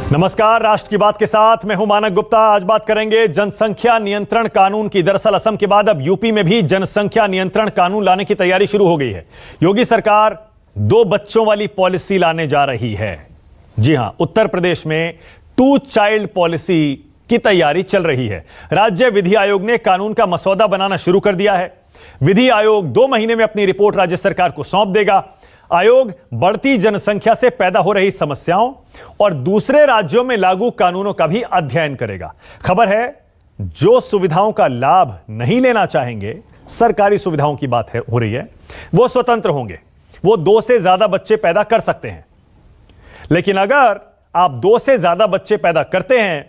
नमस्कार, राष्ट्र की बात के साथ मैं हूं मानक गुप्ता। आज बात करेंगे जनसंख्या नियंत्रण कानून की। दरअसल असम के बाद अब यूपी में भी जनसंख्या नियंत्रण कानून लाने की तैयारी शुरू हो गई है। योगी सरकार 2 बच्चों वाली पॉलिसी लाने जा रही है। जी हां, उत्तर प्रदेश में 2 चाइल्ड पॉलिसी की तैयारी चल रही है। राज्य विधि आयोग ने कानून का मसौदा बनाना शुरू कर दिया है। विधि आयोग 2 महीने में अपनी रिपोर्ट राज्य सरकार को सौंप देगा। आयोग बढ़ती जनसंख्या से पैदा हो रही समस्याओं और दूसरे राज्यों में लागू कानूनों का भी अध्ययन करेगा। खबर है, जो सुविधाओं का लाभ नहीं लेना चाहेंगे, सरकारी सुविधाओं की बात हो रही है, वो स्वतंत्र होंगे। वो 2 से ज्यादा बच्चे पैदा कर सकते हैं। लेकिन अगर आप 2 से ज्यादा बच्चे पैदा करते हैं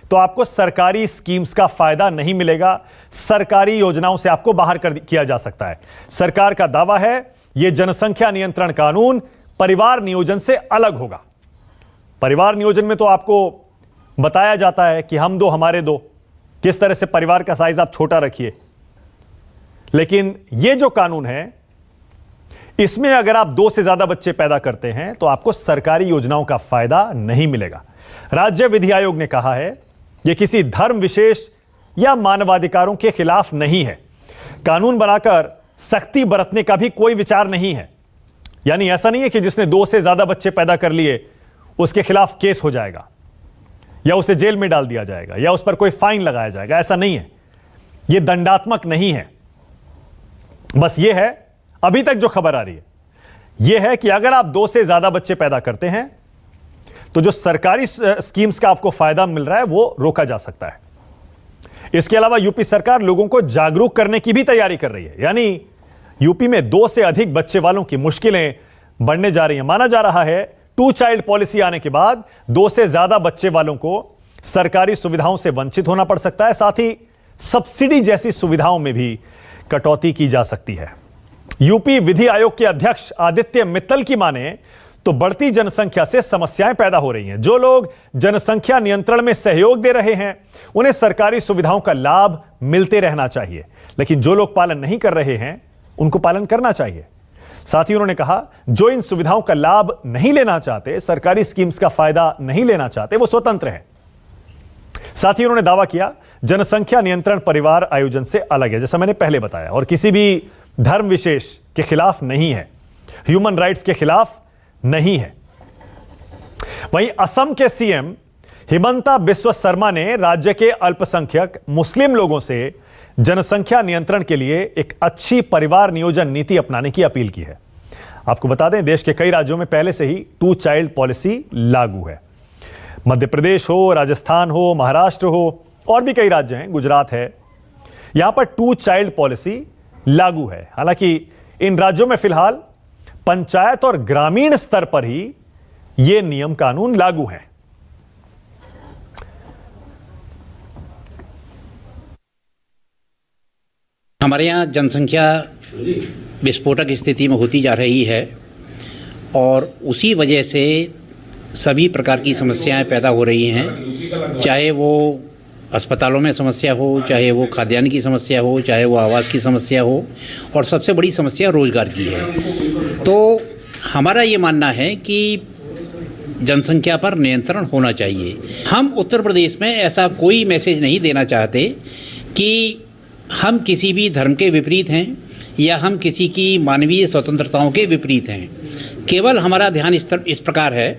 तो आपको सरकारी स्कीम्स का फायदा नहीं मिलेगा। सरकारी योजनाओं से आपको बाहर किया जा सकता है। सरकार का दावा है यह जनसंख्या नियंत्रण कानून परिवार नियोजन से अलग होगा। परिवार नियोजन में तो आपको बताया जाता है कि हम 2 हमारे 2, किस तरह से परिवार का साइज आप छोटा रखिए। लेकिन यह जो कानून है, इसमें अगर आप 2 से ज्यादा बच्चे पैदा करते हैं तो आपको सरकारी योजनाओं का फायदा नहीं मिलेगा। राज्य विधि आयोग ने कहा है यह किसी धर्म विशेष या मानवाधिकारों के खिलाफ नहीं है। कानून बनाकर सख्ती बरतने का भी कोई विचार नहीं है। यानी ऐसा नहीं है कि जिसने 2 से ज्यादा बच्चे पैदा कर लिए उसके खिलाफ केस हो जाएगा या उसे जेल में डाल दिया जाएगा या उस पर कोई फाइन लगाया जाएगा। ऐसा नहीं है, यह दंडात्मक नहीं है। बस यह है, अभी तक जो खबर आ रही है यह है कि अगर आप 2 से ज्यादा बच्चे पैदा करते हैं तो जो सरकारी स्कीम्स का आपको फायदा मिल रहा है वो रोका जा सकता है। इसके अलावा यूपी सरकार लोगों को जागरूक करने की भी तैयारी कर रही है। यानी यूपी में 2 से अधिक बच्चे वालों की मुश्किलें बढ़ने जा रही हैं। माना जा रहा है 2 चाइल्ड पॉलिसी आने के बाद 2 से ज्यादा बच्चे वालों को सरकारी सुविधाओं से वंचित होना पड़ सकता है। साथ ही सब्सिडी जैसी सुविधाओं में भी कटौती की जा सकती है। यूपी विधि आयोग के अध्यक्ष आदित्य मित्तल की माने तो बढ़ती जनसंख्या से समस्याएं पैदा हो रही हैं। जो लोग जनसंख्या नियंत्रण में सहयोग दे रहे हैं उन्हें सरकारी सुविधाओं का लाभ मिलते रहना चाहिए, लेकिन जो लोग पालन नहीं कर रहे हैं उनको पालन करना चाहिए। साथ ही उन्होंने कहा जो इन सुविधाओं का लाभ नहीं लेना चाहते, सरकारी स्कीम्स का फायदा नहीं लेना चाहते, वो स्वतंत्र हैं। साथ ही उन्होंने दावा किया जनसंख्या नियंत्रण परिवार आयोजन से अलग है, जैसा मैंने पहले बताया, और किसी भी धर्म विशेष के खिलाफ नहीं है, ह्यूमन राइट्स के खिलाफ नहीं है। वहीं असम के सीएम हिमंता बिस्वा शर्मा ने राज्य के अल्पसंख्यक मुस्लिम लोगों से जनसंख्या नियंत्रण के लिए एक अच्छी परिवार नियोजन नीति अपनाने की अपील की है। आपको बता दें, देश के कई राज्यों में पहले से ही 2 चाइल्ड पॉलिसी लागू है। मध्य प्रदेश हो, राजस्थान हो, महाराष्ट्र हो, और भी कई राज्य हैं, गुजरात है, यहां पर 2 चाइल्ड पॉलिसी लागू है। हालांकि इन राज्यों में फिलहाल पंचायत और ग्रामीण स्तर पर ही ये नियम कानून लागू हैं। हमारे यहाँ जनसंख्या विस्फोटक स्थिति में होती जा रही है और उसी वजह से सभी प्रकार की समस्याएं पैदा हो रही हैं। चाहे वो अस्पतालों में समस्या हो, चाहे वो खाद्यान्न की समस्या हो, चाहे वो आवास की समस्या हो, और सबसे बड़ी समस्या रोजगार की है। तो हमारा ये मानना है कि जनसंख्या पर नियंत्रण होना चाहिए। हम उत्तर प्रदेश में ऐसा कोई मैसेज नहीं देना चाहते कि हम किसी भी धर्म के विपरीत हैं या हम किसी की मानवीय स्वतंत्रताओं के विपरीत हैं। केवल हमारा ध्यान इस प्रकार है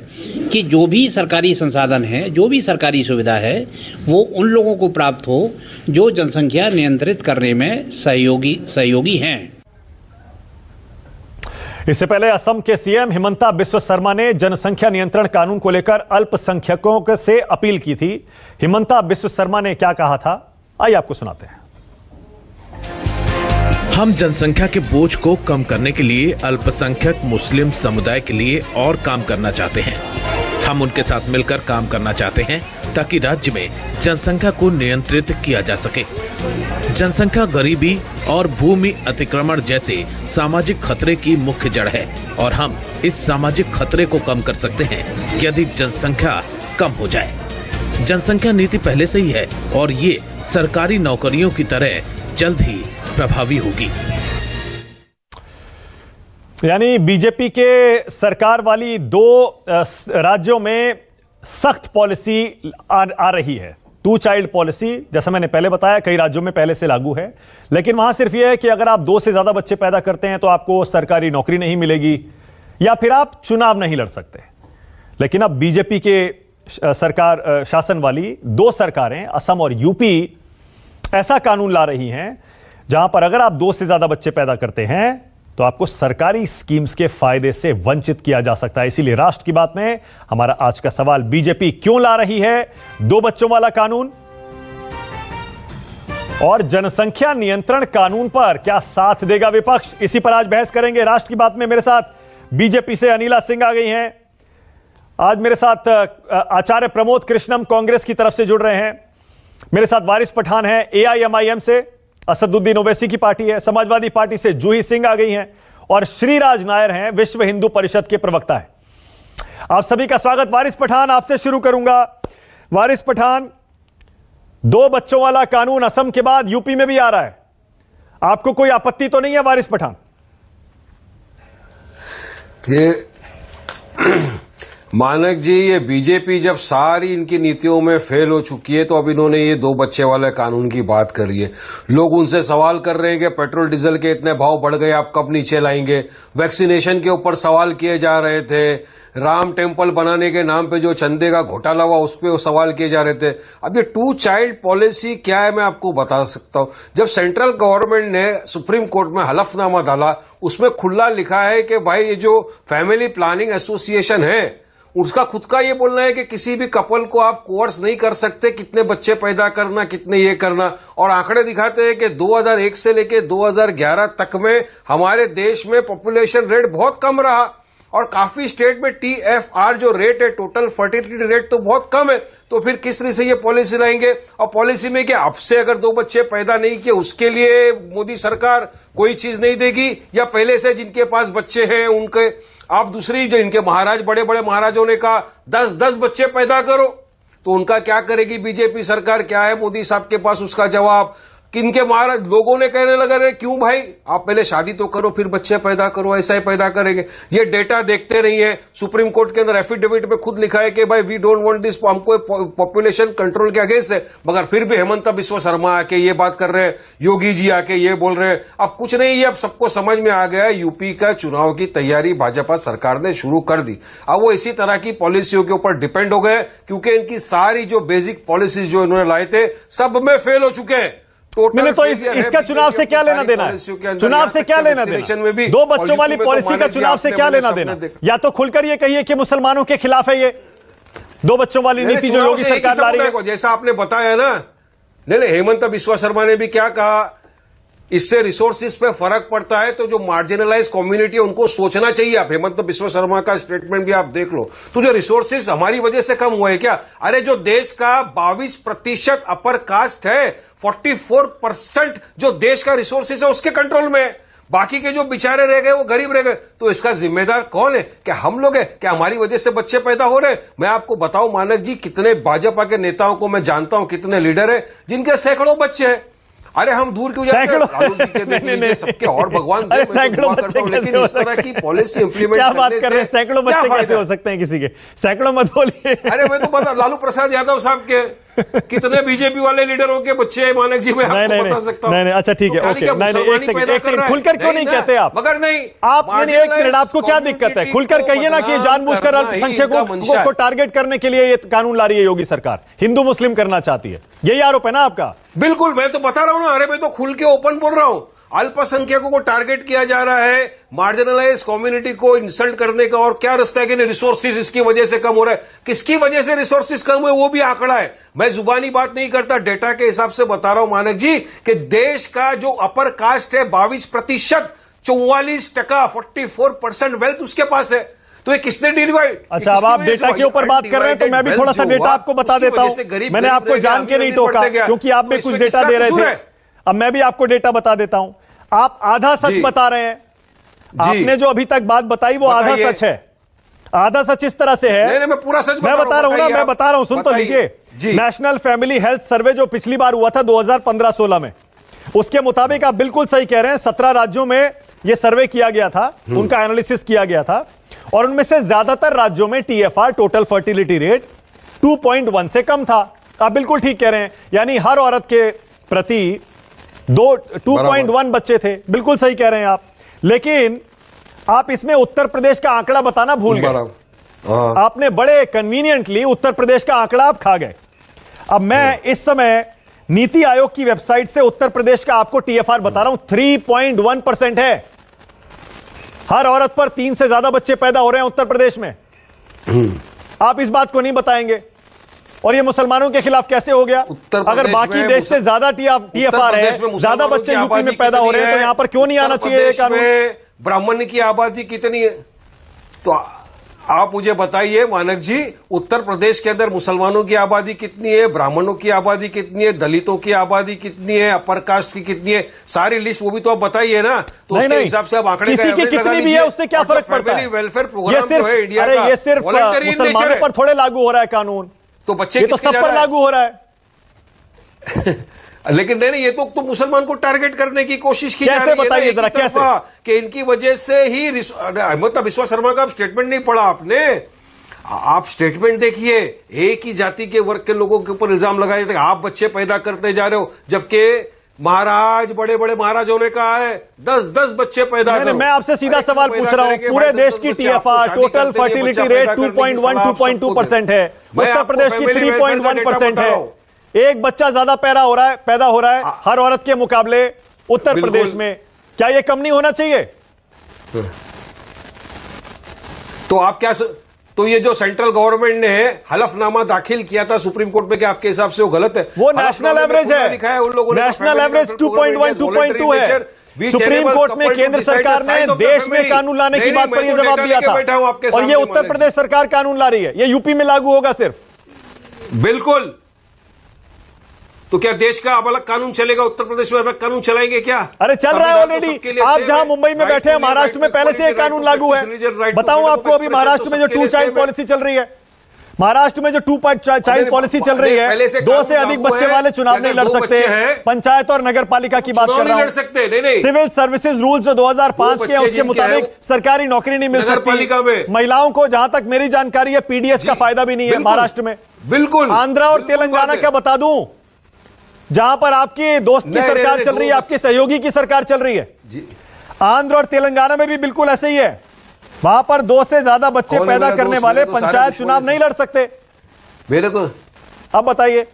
कि जो भी सरकारी संसाधन है, जो भी सरकारी सुविधा है, वो उन लोगों को प्राप्त हो जो जनसंख्या नियंत्रित करने में सहयोगी हैं। इससे पहले असम के सीएम हिमंता बिस्वा शर्मा ने जनसंख्या नियंत्रण कानून को लेकर अल्पसंख्यकों से अपील की थी। हिमंता बिस्वा शर्मा ने क्या कहा था, आइए आपको सुनाते हैं। हम जनसंख्या के बोझ को कम करने के लिए अल्पसंख्यक मुस्लिम समुदाय के लिए और काम करना चाहते हैं। हम उनके साथ मिलकर काम करना चाहते हैं ताकि राज्य में जनसंख्या को नियंत्रित किया जा सके। जनसंख्या गरीबी और भूमि अतिक्रमण जैसे सामाजिक खतरे की मुख्य जड़ है और हम इस सामाजिक खतरे को कम कर सकते हैं यदि जनसंख्या कम हो जाए। जनसंख्या नीति पहले से ही है और ये सरकारी नौकरियों की तरह जल्द ही प्रभावी होगी। यानी बीजेपी के सरकार वाली 2 राज्यों में सख्त पॉलिसी आ रही है। 2 चाइल्ड पॉलिसी, जैसा मैंने पहले बताया, कई राज्यों में पहले से लागू है, लेकिन वहां सिर्फ यह है कि अगर आप 2 से ज्यादा बच्चे पैदा करते हैं तो आपको सरकारी नौकरी नहीं मिलेगी या फिर आप चुनाव नहीं लड़ सकते। लेकिन अब बीजेपी के सरकार शासन वाली 2 सरकारें, असम और यूपी, ऐसा कानून ला रही हैं जहां पर अगर आप 2 से ज्यादा बच्चे पैदा करते हैं तो आपको सरकारी स्कीम्स के फायदे से वंचित किया जा सकता है। इसीलिए राष्ट्र की बात में हमारा आज का सवाल, बीजेपी क्यों ला रही है 2 बच्चों वाला कानून, और जनसंख्या नियंत्रण कानून पर क्या साथ देगा विपक्ष? इसी पर आज बहस करेंगे। राष्ट्र की बात में मेरे साथ बीजेपी से अनिला सिंह आ गई हैं। आज मेरे साथ आचार्य प्रमोद कृष्णम कांग्रेस की तरफ से जुड़ रहे हैं। मेरे साथ वारिस पठान है AIMIM से, असदुद्दीन ओवैसी की पार्टी है। समाजवादी पार्टी से जूही सिंह आ गई हैं और श्रीराज नायर हैं, विश्व हिंदू परिषद के प्रवक्ता हैं। आप सभी का स्वागत। वारिस पठान, आपसे शुरू करूंगा। वारिस पठान, 2 बच्चों वाला कानून असम के बाद यूपी में भी आ रहा है, आपको कोई आपत्ति तो नहीं है वारिस पठान? मानक जी, ये बीजेपी जब सारी इनकी नीतियों में फेल हो चुकी है तो अब इन्होंने ये 2 बच्चे वाले कानून की बात करी है। लोग उनसे सवाल कर रहे हैं कि पेट्रोल डीजल के इतने भाव बढ़ गए, आप कब नीचे लाएंगे। वैक्सीनेशन के ऊपर सवाल किए जा रहे थे। राम टेम्पल बनाने के नाम पे जो चंदे का घोटाला हुआ उस पर सवाल किए जा रहे थे। अब ये 2 चाइल्ड पॉलिसी क्या है मैं आपको बता सकता हूं। जब सेंट्रल गवर्नमेंट ने सुप्रीम कोर्ट में हलफनामा डाला, उसमें खुला लिखा है कि भाई ये जो फैमिली प्लानिंग एसोसिएशन है उसका खुद का ये बोलना है कि किसी भी कपल को आप कोर्स नहीं कर सकते कितने बच्चे पैदा करना, कितने ये करना। और आंकड़े दिखाते हैं कि 2001 से लेके 2011 तक में हमारे देश में पॉपुलेशन रेट बहुत कम रहा और काफी स्टेट में TFR जो रेट है, टोटल फर्टिलिटी रेट, तो बहुत कम है। तो फिर किस तरह से ये पॉलिसी लाएंगे? और पॉलिसी में क्या अब से अगर 2 बच्चे पैदा नहीं किए उसके लिए मोदी सरकार कोई चीज नहीं देगी, या पहले से जिनके पास बच्चे हैं उनके आप दूसरी, जो इनके महाराज, बड़े बड़े महाराजों ने कहा 10-10 बच्चे पैदा करो, तो उनका क्या करेगी बीजेपी सरकार? क्या है मोदी साहब के पास उसका जवाब? किनके महाराज लोगों ने कहने लगा रहे क्यों भाई, आप पहले शादी तो करो फिर बच्चे पैदा करो, ऐसा ही पैदा करेंगे। ये डेटा देखते रहिए। सुप्रीम कोर्ट के अंदर एफिडेविट में खुद लिखा है कि भाई वी डोंट वांट दिस, हमको पॉपुलेशन कंट्रोल के अगेंस्ट है, मगर फिर भी हेमंत बिस्वा शर्मा आके ये बात कर रहे हैं, योगी जी आके ये बोल रहे हैं। अब कुछ नहीं, ये अब सबको समझ में आ गया है, यूपी का चुनाव की तैयारी भाजपा सरकार ने शुरू कर दी। अब वो इसी तरह की पॉलिसियों के ऊपर डिपेंड हो गए, क्योंकि इनकी सारी जो बेसिक पॉलिसीज जो इन्होंने लाए थे सब में फेल हो चुके हैं। नहीं, तो इसका चुनाव से क्या लेना देना है? चुनाव से क्या लेना देना? 2 बच्चों वाली पॉलिसी का चुनाव से क्या लेना देना? या तो खुलकर ये कहिए कि मुसलमानों के खिलाफ है ये 2 बच्चों वाली नीति जो योगी सरकार ला रही है। जैसा आपने बताया ना, नहीं, हेमंत बिस्वा शर्मा ने भी क्या कहा, इससे रिसोर्सेज पे फर्क पड़ता है, तो जो मार्जिनलाइज कम्युनिटी है उनको सोचना चाहिए। आप हेमंत बिस्वा शर्मा का स्टेटमेंट भी आप देख लो, तो जो रिसोर्सेज हमारी वजह से कम हुए क्या? अरे जो देश का 22% अपर कास्ट है, 44% जो देश का रिसोर्सेज है उसके कंट्रोल में है, बाकी के जो बेचारे रह गए वो गरीब रह गए। तो इसका जिम्मेदार कौन है? क्या हम लोग हैं? क्या हमारी वजह से बच्चे पैदा हो रहे हैं? मैं आपको बताऊं मानक जी, कितने भाजपा के नेताओं को मैं जानता हूं, कितने लीडर है जिनके सैकड़ों बच्चे हैं। अरे हम दूर क्यों जाते हैं, सबके और भगवान सैकड़ों बच्चे लेकिन इस तरह की पॉलिसी इंप्लीमेंट क्या बात कर रहे हैं? सैकड़ों बच्चे कैसे हो सकते हैं किसी के? सैकड़ों मत बोलिए। अरे मैं तो बता, लालू प्रसाद यादव साहब के कितने बीजेपी वाले लीडरों के बच्चे हैं मानक जी, मैं आपको बता सकता हूं। नहीं, अच्छा ठीक है, ओके, नहीं, एक सेकंड, खुलकर क्यों नहीं कहते आप? मगर नहीं, आप एक मिनट, आपको क्या दिक्कत है? खुलकर कहिए ना कि जानबूझकर अल्पसंख्यकों को टारगेट करने के लिए ये कानून ला रही है योगी सरकार, हिंदू मुस्लिम करना चाहती है, यही आरोप है ना आपका? बिल्कुल, मैं तो बता रहा हूं ना, अरे मैं तो खुल के ओपन बोल रहा हूं। अल्पसंख्यकों को टारगेट किया जा रहा है, मार्जिनलाइज कम्युनिटी को इंसल्ट करने का, और क्या रास्ता है कि रिसोर्सेज इसकी वजह से कम हो रहा है। किसकी वजह से रिसोर्सेज कम हुए वो भी आंकड़ा है, मैं जुबानी बात नहीं करता, डेटा के हिसाब से बता रहा हूं मानक जी, कि देश का जो अपर कास्ट है 22%, 44%, 44% वेल्थ उसके पास है। तो ये किसने डिवाइड? अच्छा, अब आप डेटा के ऊपर बात कर रहे हैं तो मैं भी थोड़ा सा डेटा आपको बता देता हूं। मैंने आपको जान के नहीं टोका, क्योंकि आप भी कुछ डेटा दे रहे थे, अब मैं भी आपको डेटा बता देता हूं। आप आधा सच बता रहे हैं, आपने जो अभी तक बात बताई वो आधा सच है। आधा सच इस तरह से है, नहीं, मैं पूरा सच मैं बता रहा हूं ना, मैं बता रहा हूं, सुन तो लीजिए। नेशनल फैमिली हेल्थ सर्वे जो पिछली बार हुआ था 2015-16 में, उसके मुताबिक आप बिल्कुल सही कह रहे हैं, 17 राज्यों में यह सर्वे किया गया था, उनका एनालिसिस किया गया था, और उनमें से ज्यादातर राज्यों में TFR, टोटल फर्टिलिटी रेट, 2.1 से कम था। आप बिल्कुल ठीक कह रहे हैं, यानी हर औरत के प्रति 2.1 बच्चे थे। बिल्कुल सही कह रहे हैं आप, लेकिन आप इसमें उत्तर प्रदेश का आंकड़ा बताना भूल गए। आपने बड़े कन्वीनियंटली उत्तर प्रदेश का आंकड़ा आप खा गए। अब मैं इस समय नीति आयोग की वेबसाइट से उत्तर प्रदेश का आपको टीएफआर बता रहा हूं, 3.1% है। हर औरत पर 3 से ज्यादा बच्चे पैदा हो रहे हैं उत्तर प्रदेश में। आप इस बात को नहीं बताएंगे, और ये मुसलमानों के खिलाफ कैसे हो गया? अगर बाकी देश से ज्यादा टीएफआर है, ज्यादा बच्चे यूपी में पैदा हो रहे हैं, तो यहां पर क्यों नहीं आना चाहिए ये कानून? ब्राह्मण की आबादी कितनी है? तो आप मुझे बताइए मानक जी, उत्तर प्रदेश के अंदर मुसलमानों की आबादी कितनी है, ब्राह्मणों की आबादी कितनी है, दलितों की आबादी कितनी है, अपर कास्ट की कितनी है, सारी लिस्ट वो भी तो आप बताइए ना। तो उसके हिसाब से आप आंकड़े किसी की कितनी भी है उससे क्या फर्क पड़ता है? वेलफेयर प्रोग्राम जो है इंडिया का, ये सिर्फ मुसलमानों पर थोड़े लागू हो रहा है कानून, तो बच्चे ये तो सब पर लागू हो रहा है। लेकिन नहीं, ये तो मुसलमान को टारगेट करने की कोशिश की जा रही है। कैसे बताइए जरा, कैसे? कि इनकी वजह से ही हिम्मत बिस्वा शर्मा का स्टेटमेंट नहीं पढ़ा आपने? आप स्टेटमेंट देखिए, एक ही जाति के वर्ग के लोगों के ऊपर इल्जाम लगाए थे, आप बच्चे पैदा करते जा रहे हो, जबकि महाराज, बड़े बड़े महाराजों ने कहा है 10-10 बच्चे पैदा करो। मैं आपसे सीधा सवाल पूछ रहा हूं, पूरे देश की टीएफआर टोटल फर्टिलिटी रेट 2.1-2.2% है, उत्तर प्रदेश की 3.1% है। एक बच्चा ज्यादा पैदा हो रहा है हर औरत के मुकाबले उत्तर प्रदेश में। क्या यह कम नहीं होना चाहिए? तो आप क्या तो ये जो सेंट्रल गवर्नमेंट ने हलफनामा दाखिल किया था सुप्रीम कोर्ट में, क्या आपके हिसाब से वो गलत है? वो नेशनल एवरेज है, लिखा है उन लोगों ने, नेशनल एवरेज 2.1-2.2 है। सुप्रीम कोर्ट में केंद्र सरकार ने देश में कानून लाने की बात पर यह जवाब दिया था, और ये उत्तर प्रदेश सरकार कानून ला रही है, ये यूपी में लागू होगा सिर्फ। बिल्कुल। तो क्या देश का अब अलग कानून चलेगा? उत्तर प्रदेश में अलग कानून चलाएंगे क्या? अरे चल रहा है ऑलरेडी। आप जहां मुंबई में बैठे हैं, महाराष्ट्र में पहले से ये कानून लागू है। बताऊं आपको, अभी महाराष्ट्र में जो 2 चाइल्ड पॉलिसी चल रही है, महाराष्ट्र में जो 2 चाइल्ड पॉलिसी चल रही है, 2 से अधिक बच्चे वाले चुनाव नहीं लड़ सकते। पंचायत और नगर पालिका की बात कर रहा हूं। सिविल सर्विसेज रूल्स जो 2005 के हैं, उसके मुताबिक सरकारी नौकरी नहीं मिल सकती महिलाओं को। जहां तक मेरी जानकारी है, पीडीएस का फायदा भी नहीं है महाराष्ट्र में। बिल्कुल। आंध्रा और तेलंगाना क्या बता दूं, जहां पर आपकी दोस्त की सरकार चल रही है, आपके सहयोगी की सरकार चल रही है। आंध्र और तेलंगाना में भी बिल्कुल ऐसे ही है। वहां पर 2 से ज्यादा बच्चे पैदा करने वाले पंचायत चुनाव नहीं लड़ सकते। मेरे तो अब बताइए।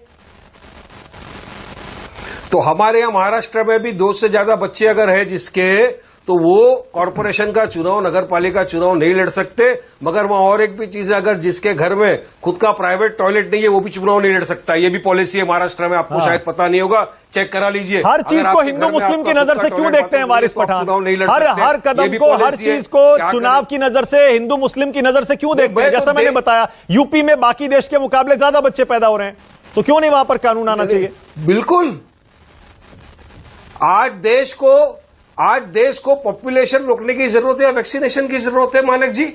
तो हमारे यहां महाराष्ट्र में भी 2 से ज्यादा बच्चे अगर है जिसके, तो वो कॉर्पोरेशन का चुनाव, नगर पालिका चुनाव नहीं लड़ सकते। मगर वहां और एक भी चीज है, अगर जिसके घर में खुद का प्राइवेट टॉयलेट नहीं है, वो भी चुनाव नहीं लड़ सकता। ये भी पॉलिसी है महाराष्ट्र में, आपको शायद पता नहीं होगा, चेक करा लीजिए। हर चीज को हिंदू मुस्लिम की नजर से क्यों देखते हैं वारिस पठान? हर कदम को, हर चीज को चुनाव की नजर से, हिंदू मुस्लिम की नजर से क्यों देखते हैं? जैसा मैंने बताया, यूपी में बाकी देश के मुकाबले ज्यादा बच्चे पैदा हो रहे हैं, तो क्यों नहीं वहां पर कानून आना चाहिए? बिल्कुल। आज देश को पॉपुलेशन रोकने की जरूरत है या वैक्सीनेशन की जरूरत है मानक जी?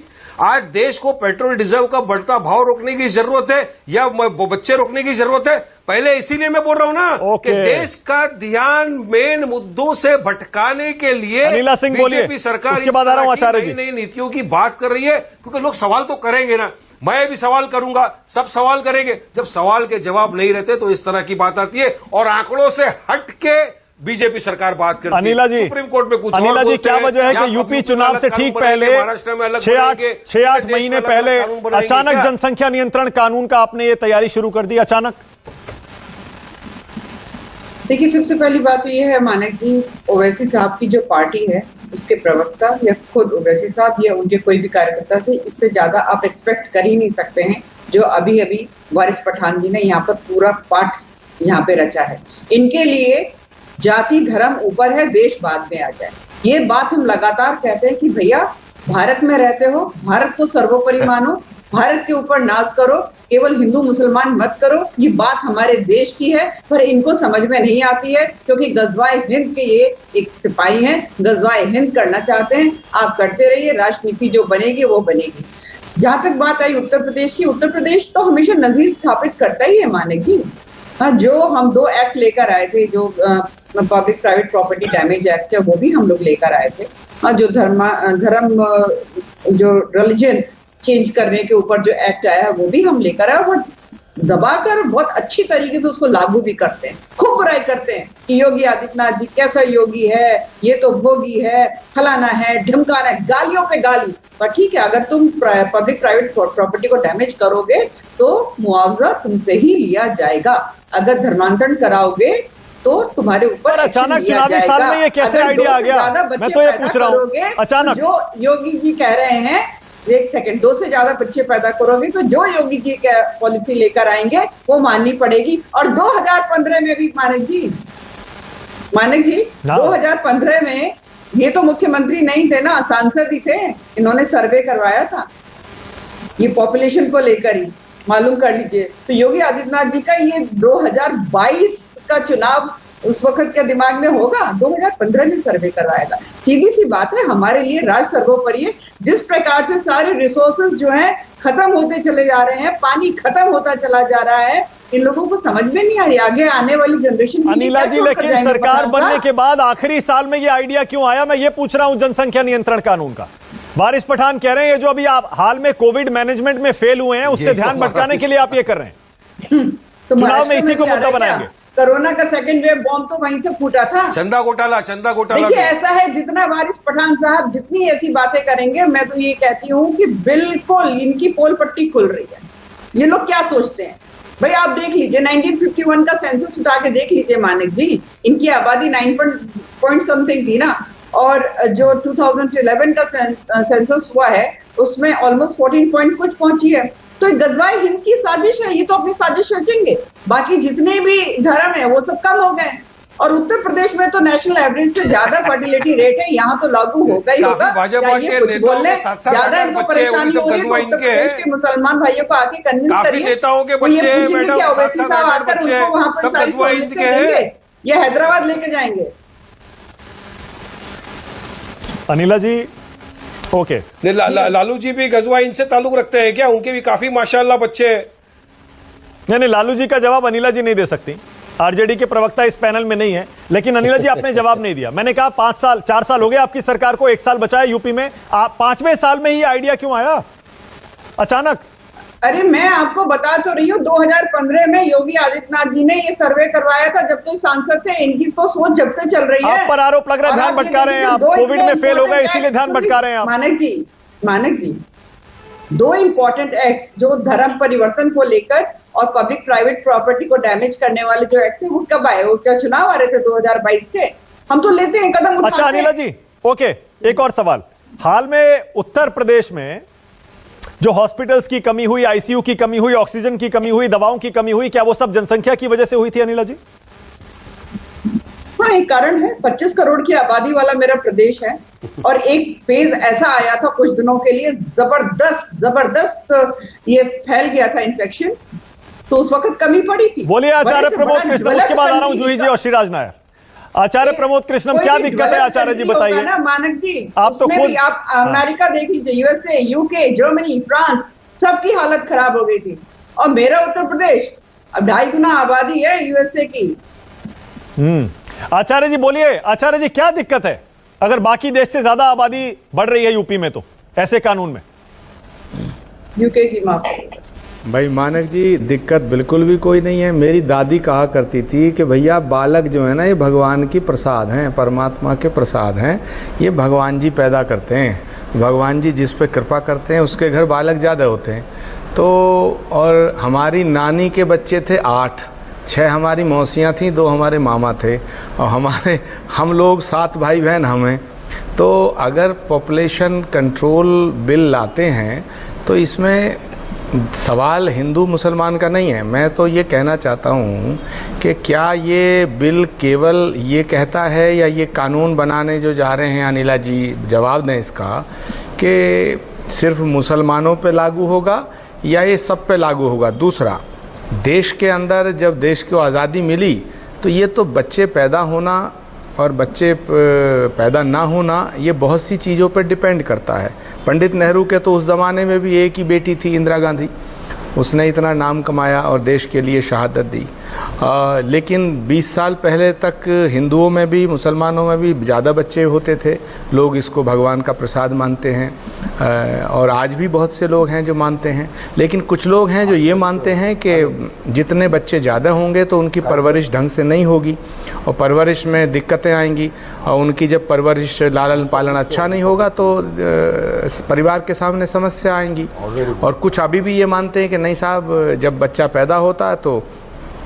आज देश को पेट्रोल डीजल का बढ़ता भाव रोकने की जरूरत है या बच्चे रोकने की जरूरत है? पहले इसीलिए मैं बोल रहा हूं ना कि देश का ध्यान मेन मुद्दों से भटकाने के लिए बीजेपी सरकार उसके बाद आ रहा हूं आचार्य जी, नई नीतियों की बात कर रही है। क्योंकि लोग सवाल तो करेंगे ना, मैं भी सवाल करूंगा, सब सवाल करेंगे। जब सवाल के जवाब नहीं रहते तो इस तरह की बात आती है, और आंकड़ों से हट के बीजेपी सरकार बात करती है। अनिला जी, सुप्रीम कोर्ट में कुछ अनिला जी, क्या वजह है कि यूपी चुनाव से ठीक पहले 6-8 महीने पहले अचानक जनसंख्या नियंत्रण कानून का आपने ये तैयारी शुरू कर दी अचानक? देखिए, सबसे पहली बात तो ये है मानक जी, ओवैसी साहब की जो पार्टी है, उसके प्रवक्ता या खुद ओवैसी साहब या उनके कोई भी कार्यकर्ता से इससे ज्यादा आप एक्सपेक्ट कर ही नहीं सकते हैं, जो अभी अभी वारिस पठान जी ने यहाँ पर पूरा पाठ यहाँ पे रचा है। इनके लिए जाति धर्म ऊपर है, देश बाद में आ जाए। ये बात हम लगातार कहते हैं कि भैया भारत में रहते हो, भारत को सर्वोपरि मानो, भारत के ऊपर नाज करो, केवल हिंदू मुसलमान मत करो। ये बात हमारे देश की है, पर इनको समझ में नहीं आती है, क्योंकि गजवाए हिंद के ये एक सिपाही हैं, गजवाए हिंद करना चाहते हैं। आप करते रहिए, राजनीति जो बनेगी वो बनेगी। जहां तक बात आई उत्तर प्रदेश की, उत्तर प्रदेश तो हमेशा नजीर स्थापित करता ही है मानिक जी। जो हम 2 एक्ट लेकर आए थे, जो public private property damage act है, वो भी हम लोग लेकर आए थे। जो धर्म जो रिलीजन चेंज करने के ऊपर जो एक्ट आया है, वो भी हम लेकर आए। और दबाकर बहुत अच्छी तरीके से उसको लागू भी करते हैं, खूब बुराई करते हैं कि योगी आदित्यनाथ जी कैसा योगी है, ये तो भोगी है, फलाना है, ढिमकाना है, गालियों पे गाली। पर ठीक है, अगर तुम पब्लिक प्राइवेट प्रॉपर्टी को डैमेज करोगे तो मुआवजा तुमसे ही लिया जाएगा। अगर धर्मांतरण कराओगे तो तुम्हारे ऊपर अचानक चुनावी साल में ये कैसे आइडिया आ गया? मैं तो ये पूछ रहा हूँ, अचानक जो योगी जी कह रहे हैं, एक सेकंड, 2 से ज्यादा बच्चे पैदा करोगे तो जो योगी जी का पॉलिसी लेकर आएंगे वो माननी पड़ेगी। और 2015 में भी मानक जी 2015 में ये तो मुख्यमंत्री नहीं थे ना, सांसद ही थे, इन्होंने सर्वे करवाया था ये पॉपुलेशन को लेकर ही, मालूम कर लीजिए। तो योगी आदित्यनाथ जी का ये 2022 का चुनाव उस वक्त क्या दिमाग में होगा? 2015 में सर्वे करवाया था। सीधी सी बात है, हमारे लिए राष्ट्र सर्वोपरि है। जिस प्रकार से सारे रिसोर्सेज जो हैं खत्म होते चले जा रहे हैं, पानी खत्म होता चला जा रहा है, इन लोगों को समझ में नहीं आ रही आगे आने वाली जनरेशन। अनिला जी, लेकिन सरकार बनने के बाद आखिरी साल में ये आइडिया क्यों आया? मैं ये पूछ रहा हूं जनसंख्या नियंत्रण कानून का। वारिस पठान कह रहे हैं जो अभी आप हाल में कोविड मैनेजमेंट में फेल हुए हैं उससे ध्यान भटकाने के लिए आप ये कर रहे हैं। तो चुनाव में इसी को मुद्दा बनाएंगे। कोरोना का सेकंड वेव बॉम्ब तो वहीं से फूटा था। चंदा घोटाला देखिए, ऐसा है, जितना वारिस पठान साहब जितनी ऐसी बातें करेंगे, मैं तो ये कहती हूँ कि बिल्कुल इनकी पोल पट्टी खुल रही है। ये लोग क्या सोचते हैं भाई? आप देख लीजिए 1951 का सेंसस उठा के देख लीजिए मानिक जी, इनकी आबादी 9 पॉइंट समथिंग थी ना, और जो 2011 का सेंसस हुआ है उसमें ऑलमोस्ट 14 पॉइंट कुछ पहुंची है। तो गजवाए हिंद की साजिश है, ये तो अपनी साजिश रचेंगे। बाकी जितने भी धर्म है वो सब कम हो गए। और उत्तर प्रदेश में तो नेशनल एवरेज से ज्यादा फर्टिलिटी रेट है, यहाँ तो लागू होगा ही होगा। भाजपा के नेताओं के साथ ज्यादा इनको परेशानी हो रही है उत्तर प्रदेश के मुसलमान भाइयों को आके कन्विंस करिए। नेताओं के बच्चे ये हैदराबाद लेके जाएंगे। अनिला जी, ओके। लालू जी भी गजवाइन से ताल्लुक रखते हैं क्या? उनके भी काफी माशाल्लाह बच्चे हैं। नहीं, लालू जी का जवाब अनिला जी नहीं दे सकती, आरजेडी के प्रवक्ता इस पैनल में नहीं है। लेकिन अनिला जी, आपने जवाब नहीं दिया। मैंने कहा 4 साल हो गए आपकी सरकार को, 1 साल बचा है यूपी में, आप 5वें साल में ही आइडिया क्यों आया अचानक? अरे मैं आपको बता तो रही हूँ, 2015 में योगी आदित्यनाथ जी ने ये सर्वे करवाया था, जब तो सांसद थे। इनकी तो सोच जब से चल रही है। आप पर आरोप लग रहा है ध्यान भटका रहे हैं आप, कोविड में फेल हो गए इसीलिए ध्यान भटका रहे हैं आप। मानक जी 2 इंपॉर्टेंट एक्ट्स जो धर्म परिवर्तन को लेकर और पब्लिक प्राइवेट प्रॉपर्टी को डैमेज करने वाले जो एक्ट थे वो कब आए? वो क्या चुनाव आ रहे थे 2022 के? हम तो लेते हैं कदम उठाते हैं। अच्छा अनिला जी, ओके, एक और सवाल। हाल में उत्तर प्रदेश में जो हॉस्पिटल्स की कमी हुई, आईसीयू की कमी हुई, ऑक्सीजन की कमी हुई, दवाओं की कमी हुई, क्या वो सब जनसंख्या की वजह से हुई थी अनिला जी? हाँ, एक कारण है। 25 करोड़ की आबादी वाला मेरा प्रदेश है और एक फेज ऐसा आया था कुछ दिनों के लिए, जबरदस्त ये फैल गया था इन्फेक्शन, तो उस वक्त कमी पड़ी थी। बोलिए आचार्य प्रमोद कृष्णम, उसके बाद आ रहा हूं जूही जी और श्रीराज नायर। आचार्य प्रमोद कृष्णम, क्या दिक्कत है आचार्य जी बताइए ना। मानक जी, आप तो खुद आप अमेरिका देख लीजिए, यूएसए, यूके, जर्मनी, फ्रांस, सबकी हालत खराब हो गई थी। और मेरा उत्तर प्रदेश अब 2.5 गुना आबादी है यूएसए की। आचार्य जी बोलिए, आचार्य जी क्या दिक्कत है अगर बाकी देश से ज्यादा आबादी बढ़ रही है यूपी में तो ऐसे कानून में? यूके की माफ। भाई मानक जी, दिक्कत बिल्कुल भी कोई नहीं है। मेरी दादी कहा करती थी कि भैया बालक जो है ना, ये भगवान की प्रसाद हैं, परमात्मा के प्रसाद हैं, ये भगवान जी पैदा करते हैं। भगवान जी जिस पे कृपा करते हैं उसके घर बालक ज़्यादा होते हैं। तो और हमारी नानी के बच्चे थे 8, 6 हमारी मौसियाँ थीं, 2 हमारे मामा थे, और हम लोग 7 भाई बहन हमें। तो अगर पॉपुलेशन कंट्रोल बिल लाते हैं तो इसमें सवाल हिंदू मुसलमान का नहीं है। मैं तो ये कहना चाहता हूँ कि क्या ये बिल केवल ये कहता है या ये कानून बनाने जो जा रहे हैं, अनिला जी जवाब दें इसका, कि सिर्फ मुसलमानों पे लागू होगा या ये सब पे लागू होगा? दूसरा, देश के अंदर जब देश को आज़ादी मिली तो ये तो बच्चे पैदा होना और बच्चे पैदा ना होना, ये बहुत सी चीज़ों पर डिपेंड करता है। पंडित नेहरू के तो उस ज़माने में भी एक ही बेटी थी, इंदिरा गांधी, उसने इतना नाम कमाया और देश के लिए शहादत दी। लेकिन 20 साल पहले तक हिंदुओं में भी मुसलमानों में भी ज़्यादा बच्चे होते थे। लोग इसको भगवान का प्रसाद मानते हैं। और आज भी बहुत से लोग हैं जो मानते हैं, लेकिन कुछ लोग हैं जो ये मानते हैं कि जितने बच्चे ज़्यादा होंगे तो उनकी परवरिश ढंग से नहीं होगी और परवरिश में दिक्कतें आएंगी, और उनकी जब परवरिश लालन पालन अच्छा नहीं होगा तो परिवार के सामने समस्या आएंगी। और कुछ अभी भी ये मानते हैं कि नहीं साहब, जब बच्चा पैदा होता है तो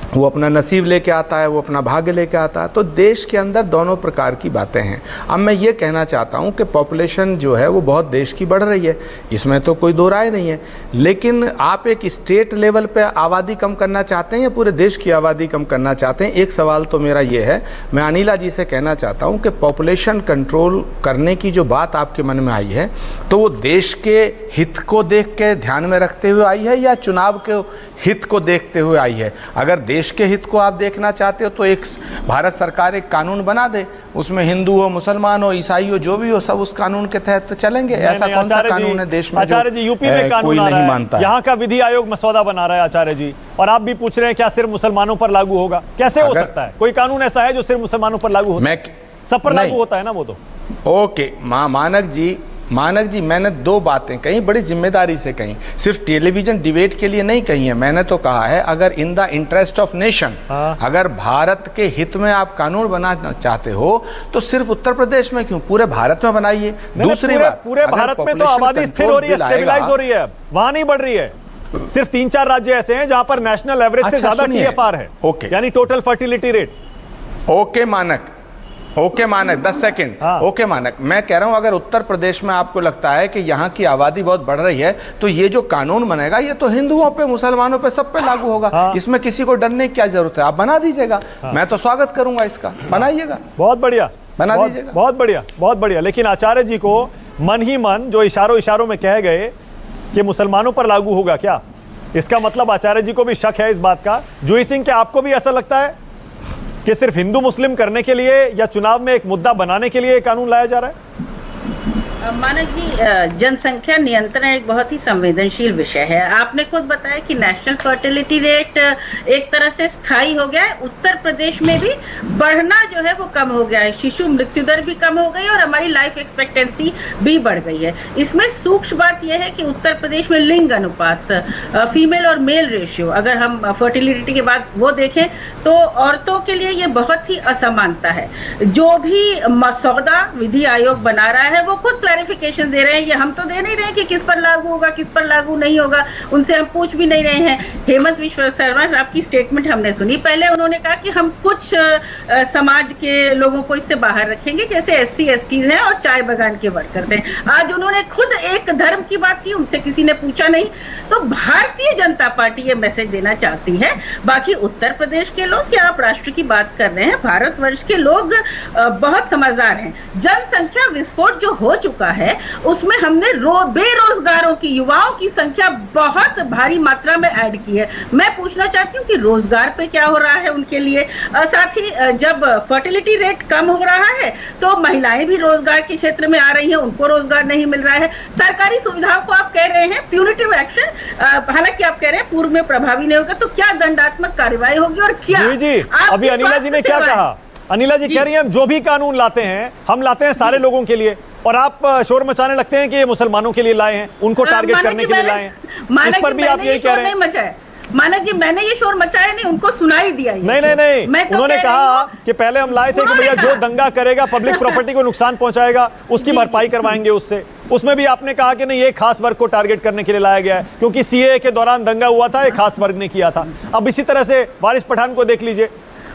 वो अपना नसीब लेके आता है, वो अपना भाग्य लेके आता है। तो देश के अंदर दोनों प्रकार की बातें हैं। अब मैं ये कहना चाहता हूँ कि पॉपुलेशन जो है वो बहुत देश की बढ़ रही है, इसमें तो कोई दो राय नहीं है, लेकिन आप एक स्टेट लेवल पे आबादी कम करना चाहते हैं या पूरे देश की आबादी कम करना चाहते हैं? एक सवाल तो मेरा ये है, मैं अनिला जी से कहना चाहता हूँ कि पॉपुलेशन कंट्रोल करने की जो बात आपके मन में आई है तो वो देश के हित को देख के ध्यान में रखते हुए आई है या चुनाव के हित को देखते हुए आई है? अगर देश के हित को आप देखना चाहते हो तो एक भारत सरकार एक कानून बना दे, उसमें हिंदू हो, मुसलमान हो, ईसाई हो, जो भी हो, सब उस कानून के तहत चलेंगे। ऐसा कौन सा कानून है देश में? आचार्य जी, यूपी में कानून आ रहा है, यहाँ का विधि आयोग मसौदा बना रहा है आचार्य जी, और आप भी पूछ रहे हैं क्या सिर्फ मुसलमानों पर लागू होगा? कैसे हो सकता है? कोई कानून ऐसा है जो सिर्फ मुसलमानों पर लागू होता है? सब पर लागू होता है ना वो तो। ओके मानक जी, मैंने दो बातें कही, बड़ी जिम्मेदारी से कही, सिर्फ टेलीविजन डिबेट के लिए नहीं कही है। मैंने तो कहा है अगर in the interest of nation, अगर भारत के हित में आप कानून बनाना चाहते हो तो सिर्फ उत्तर प्रदेश में क्यों, पूरे भारत में बनाइए। दूसरी बात, पूरे भारत में तो आबादी स्थिर हो रही है, स्टेबलाइज हो रही है, वहां नहीं बढ़ रही है। सिर्फ 3-4 राज्य ऐसे हैं जहां पर नेशनल एवरेज से ज्यादा TFR है, यानी टोटल फर्टिलिटी रेट। ओके मानक 10 सेकेंड। ओके मानक, मैं कह रहा हूं अगर उत्तर प्रदेश में आपको लगता है कि यहाँ की आबादी बहुत बढ़ रही है तो ये जो कानून बनेगा ये तो हिंदुओं पे, मुसलमानों पे, सब पे लागू होगा। इसमें किसी को डरने की क्या जरूरत है? आप बना दीजिएगा, मैं तो स्वागत करूंगा इसका, बनाइएगा। बहुत बढ़िया, बना दीजिएगा। बहुत बढ़िया, बहुत बढ़िया। लेकिन आचार्य जी को मन ही मन जो इशारों में कह गए कि मुसलमानों पर लागू होगा क्या, इसका मतलब आचार्य जी को भी शक है इस बात का। जूही सिंह, क्या आपको भी ऐसा लगता है कि सिर्फ हिंदू मुस्लिम करने के लिए या चुनाव में एक मुद्दा बनाने के लिए कानून लाया जा रहा है? मानक जी, जनसंख्या नियंत्रण एक बहुत ही संवेदनशील विषय है। आपने खुद बताया कि नेशनल फर्टिलिटी रेट एक तरह से स्थायी हो गया है, उत्तर प्रदेश में भी बढ़ना जो है वो कम हो गया है, शिशु मृत्यु दर भी कम हो गई और हमारी लाइफ एक्सपेक्टेंसी भी बढ़ गई है। इसमें सूक्ष्म बात यह है कि उत्तर प्रदेश में लिंग अनुपात, फीमेल और मेल रेशियो, अगर हम फर्टिलिटी के बाद वो देखें तो औरतों के लिए ये बहुत ही असमानता है। जो भी मसौदा विधि आयोग बना रहा है वो खुद क्लैरिफिकेशन दे रहे हैं, ये हम तो दे नहीं रहे कि किस पर लागू होगा, किस पर लागू नहीं होगा, उनसे हम पूछ भी नहीं रहे हैं। हेमंत विश्व शर्मा साहब की स्टेटमेंट हमने सुनी, पहले उन्होंने कहा कि हम कुछ समाज के लोगों को इससे बाहर रखेंगे, जैसे SC STs हैं और चाय बागान के वर्कर्स हैं। आज उन्होंने खुद एक धर्म की बात की, उनसे किसी ने पूछा नहीं। तो भारतीय जनता पार्टी ये मैसेज देना चाहती है, बाकी उत्तर प्रदेश के लोग, क्या आप राष्ट्र की बात कर रहे हैं, भारतवर्ष के लोग बहुत समझदार हैं। जनसंख्या विस्फोट जो हो चुका है उसमें हमने बेरोजगारों की, युवाओं की संख्या बहुत भारी मात्रा में ऐड की है। मैं पूछना चाहती हूँ कि रोजगार पे क्या हो रहा है उनके लिए। साथ ही जब फर्टिलिटी रेट कम हो रहा है तो महिलाएं भी रोजगार के क्षेत्र में आ रही हैं, उनको रोजगार नहीं मिल रहा है। सरकारी सुविधाओं को आप कह रहे हैं प्यूनिटिव एक्शन, हालांकि आप कह रहे हैं पूर्व में प्रभावी नहीं होगा, तो क्या दंडात्मक कार्रवाई होगी और क्या? जी, अभी अनिला जी ने क्या कहा? अनिला जी कह रही हैं जो भी कानून लाते हैं हम लाते हैं सारे लोगों के लिए, और आप शोर मचाने लगते हैं कि ये मुसलमानों के लिए लाए हैं, उनको टारगेट करने के लिए लाए हैं। इस पर भी आप यही कह रहे हैं? मानक जी, मैंने ये शोर मचाया नहीं, उनको सुनाई दिया। नहीं, उन्होंने कहा कि पहले हम लाए थे कि भैया जो दंगा करेगा, पब्लिक प्रॉपर्टी को नुकसान पहुंचाएगा, उसकी भरपाई करवाएंगे उससे। उसमें भी आपने कहा कि नहीं, ये खास वर्ग को टारगेट करने के लिए लाया गया है क्योंकि CAA के दौरान दंगा हुआ था, एक खास वर्ग ने किया था। अब इसी तरह से वारिस पठान को देख लीजिए,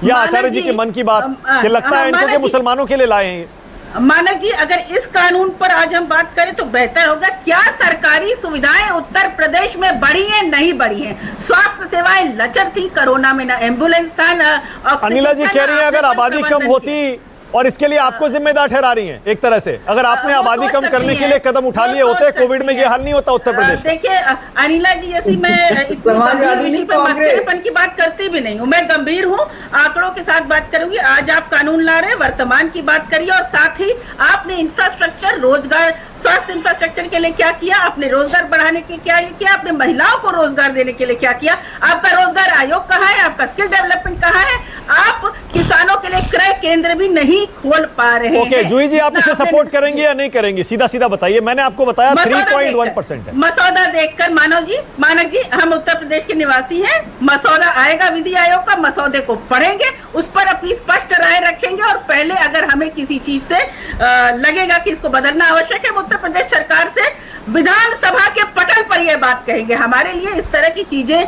या आचार्य जी के मन की बात कि लगता है इनको कि मुसलमानों के लिए लाए हैं। मानक जी, अगर इस कानून पर आज हम बात करें तो बेहतर होगा। क्या सरकारी सुविधाएं उत्तर प्रदेश में बढ़ी हैं? नहीं बढ़ी हैं। स्वास्थ्य सेवाएं लचर थी, कोरोना में ना एम्बुलेंस था ना। अनिला जी कह रही हैं अगर आबादी कम होती, और इसके लिए आपको जिम्मेदार ठहरा रही हैं एक तरह से, अगर आपने आबादी कम करने के लिए कदम उठा लिए होते, कोविड में ये हाल नहीं होता उत्तर प्रदेश। देखिए अनिला जी, जैसी मैं मसलेपन की बात करती भी नहीं हूँ, मैं गंभीर हूँ, आंकड़ों के साथ बात करूंगी। आज आप कानून ला रहे हैं, वर्तमान की बात करिए, और साथ ही आपने इंफ्रास्ट्रक्चर, रोजगार स्वास्थ्य इंफ्रास्ट्रक्चर के लिए क्या किया, आपने रोजगार बढ़ाने के क्या किया, आपने महिलाओं को रोजगार देने के लिए क्या किया, आपका रोजगार आयोग कहाँ है, आपका स्किल डेवलपमेंट कहाँ है, आप किसानों के लिए क्रय केंद्र भी नहीं खोल पा रहे हैं। जूही जी, आप इसे सपोर्ट करेंगे या नहीं करेंगे, सीधा सीधा बताइए। मैंने आपको बताया 3.1% है। मसौदा देखकर मानक जी हम उत्तर प्रदेश के निवासी हैं, मसौदा आएगा विधि आयोग का, मसौदे को पढ़ेंगे, उस पर अपनी स्पष्ट राय रखेंगे और पहले अगर हमें किसी चीज से लगेगा कि इसको बदलना आवश्यक है, उत्तर प्रदेश सरकार से विधानसभा के पटल पर यह बात कहेंगे। हमारे लिए इस तरह की चीजें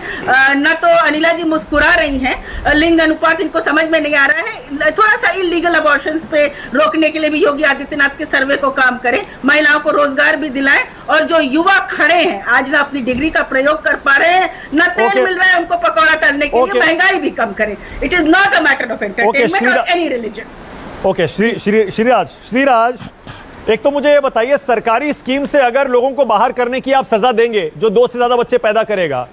न तो अनिला जी मुस्कुरा रही हैं, लिंग अनुपात इनको समझ में नहीं आ रहा है, थोड़ा सा इलीगल अबॉर्शंस पे रोकने के लिए भी योगी आदित्यनाथ के सर्वे को काम करें, महिलाओं को रोजगार भी दिलाएं और जो युवा खड़े हैं आज ना अपनी डिग्री का प्रयोग कर पा रहे हैं, न तेल मिल रहा है उनको पकौड़ा करने के लिए, महंगाई भी कम करें। It is not a matter of entertainment और एनी रिलीजन। ओके श्रीराज, एक तो मुझे ये बताइए, सरकारी स्कीम से अगर लोगों को बाहर करने की आप सजा देंगे जो 2 से ज्यादा बच्चे पैदा करेगा,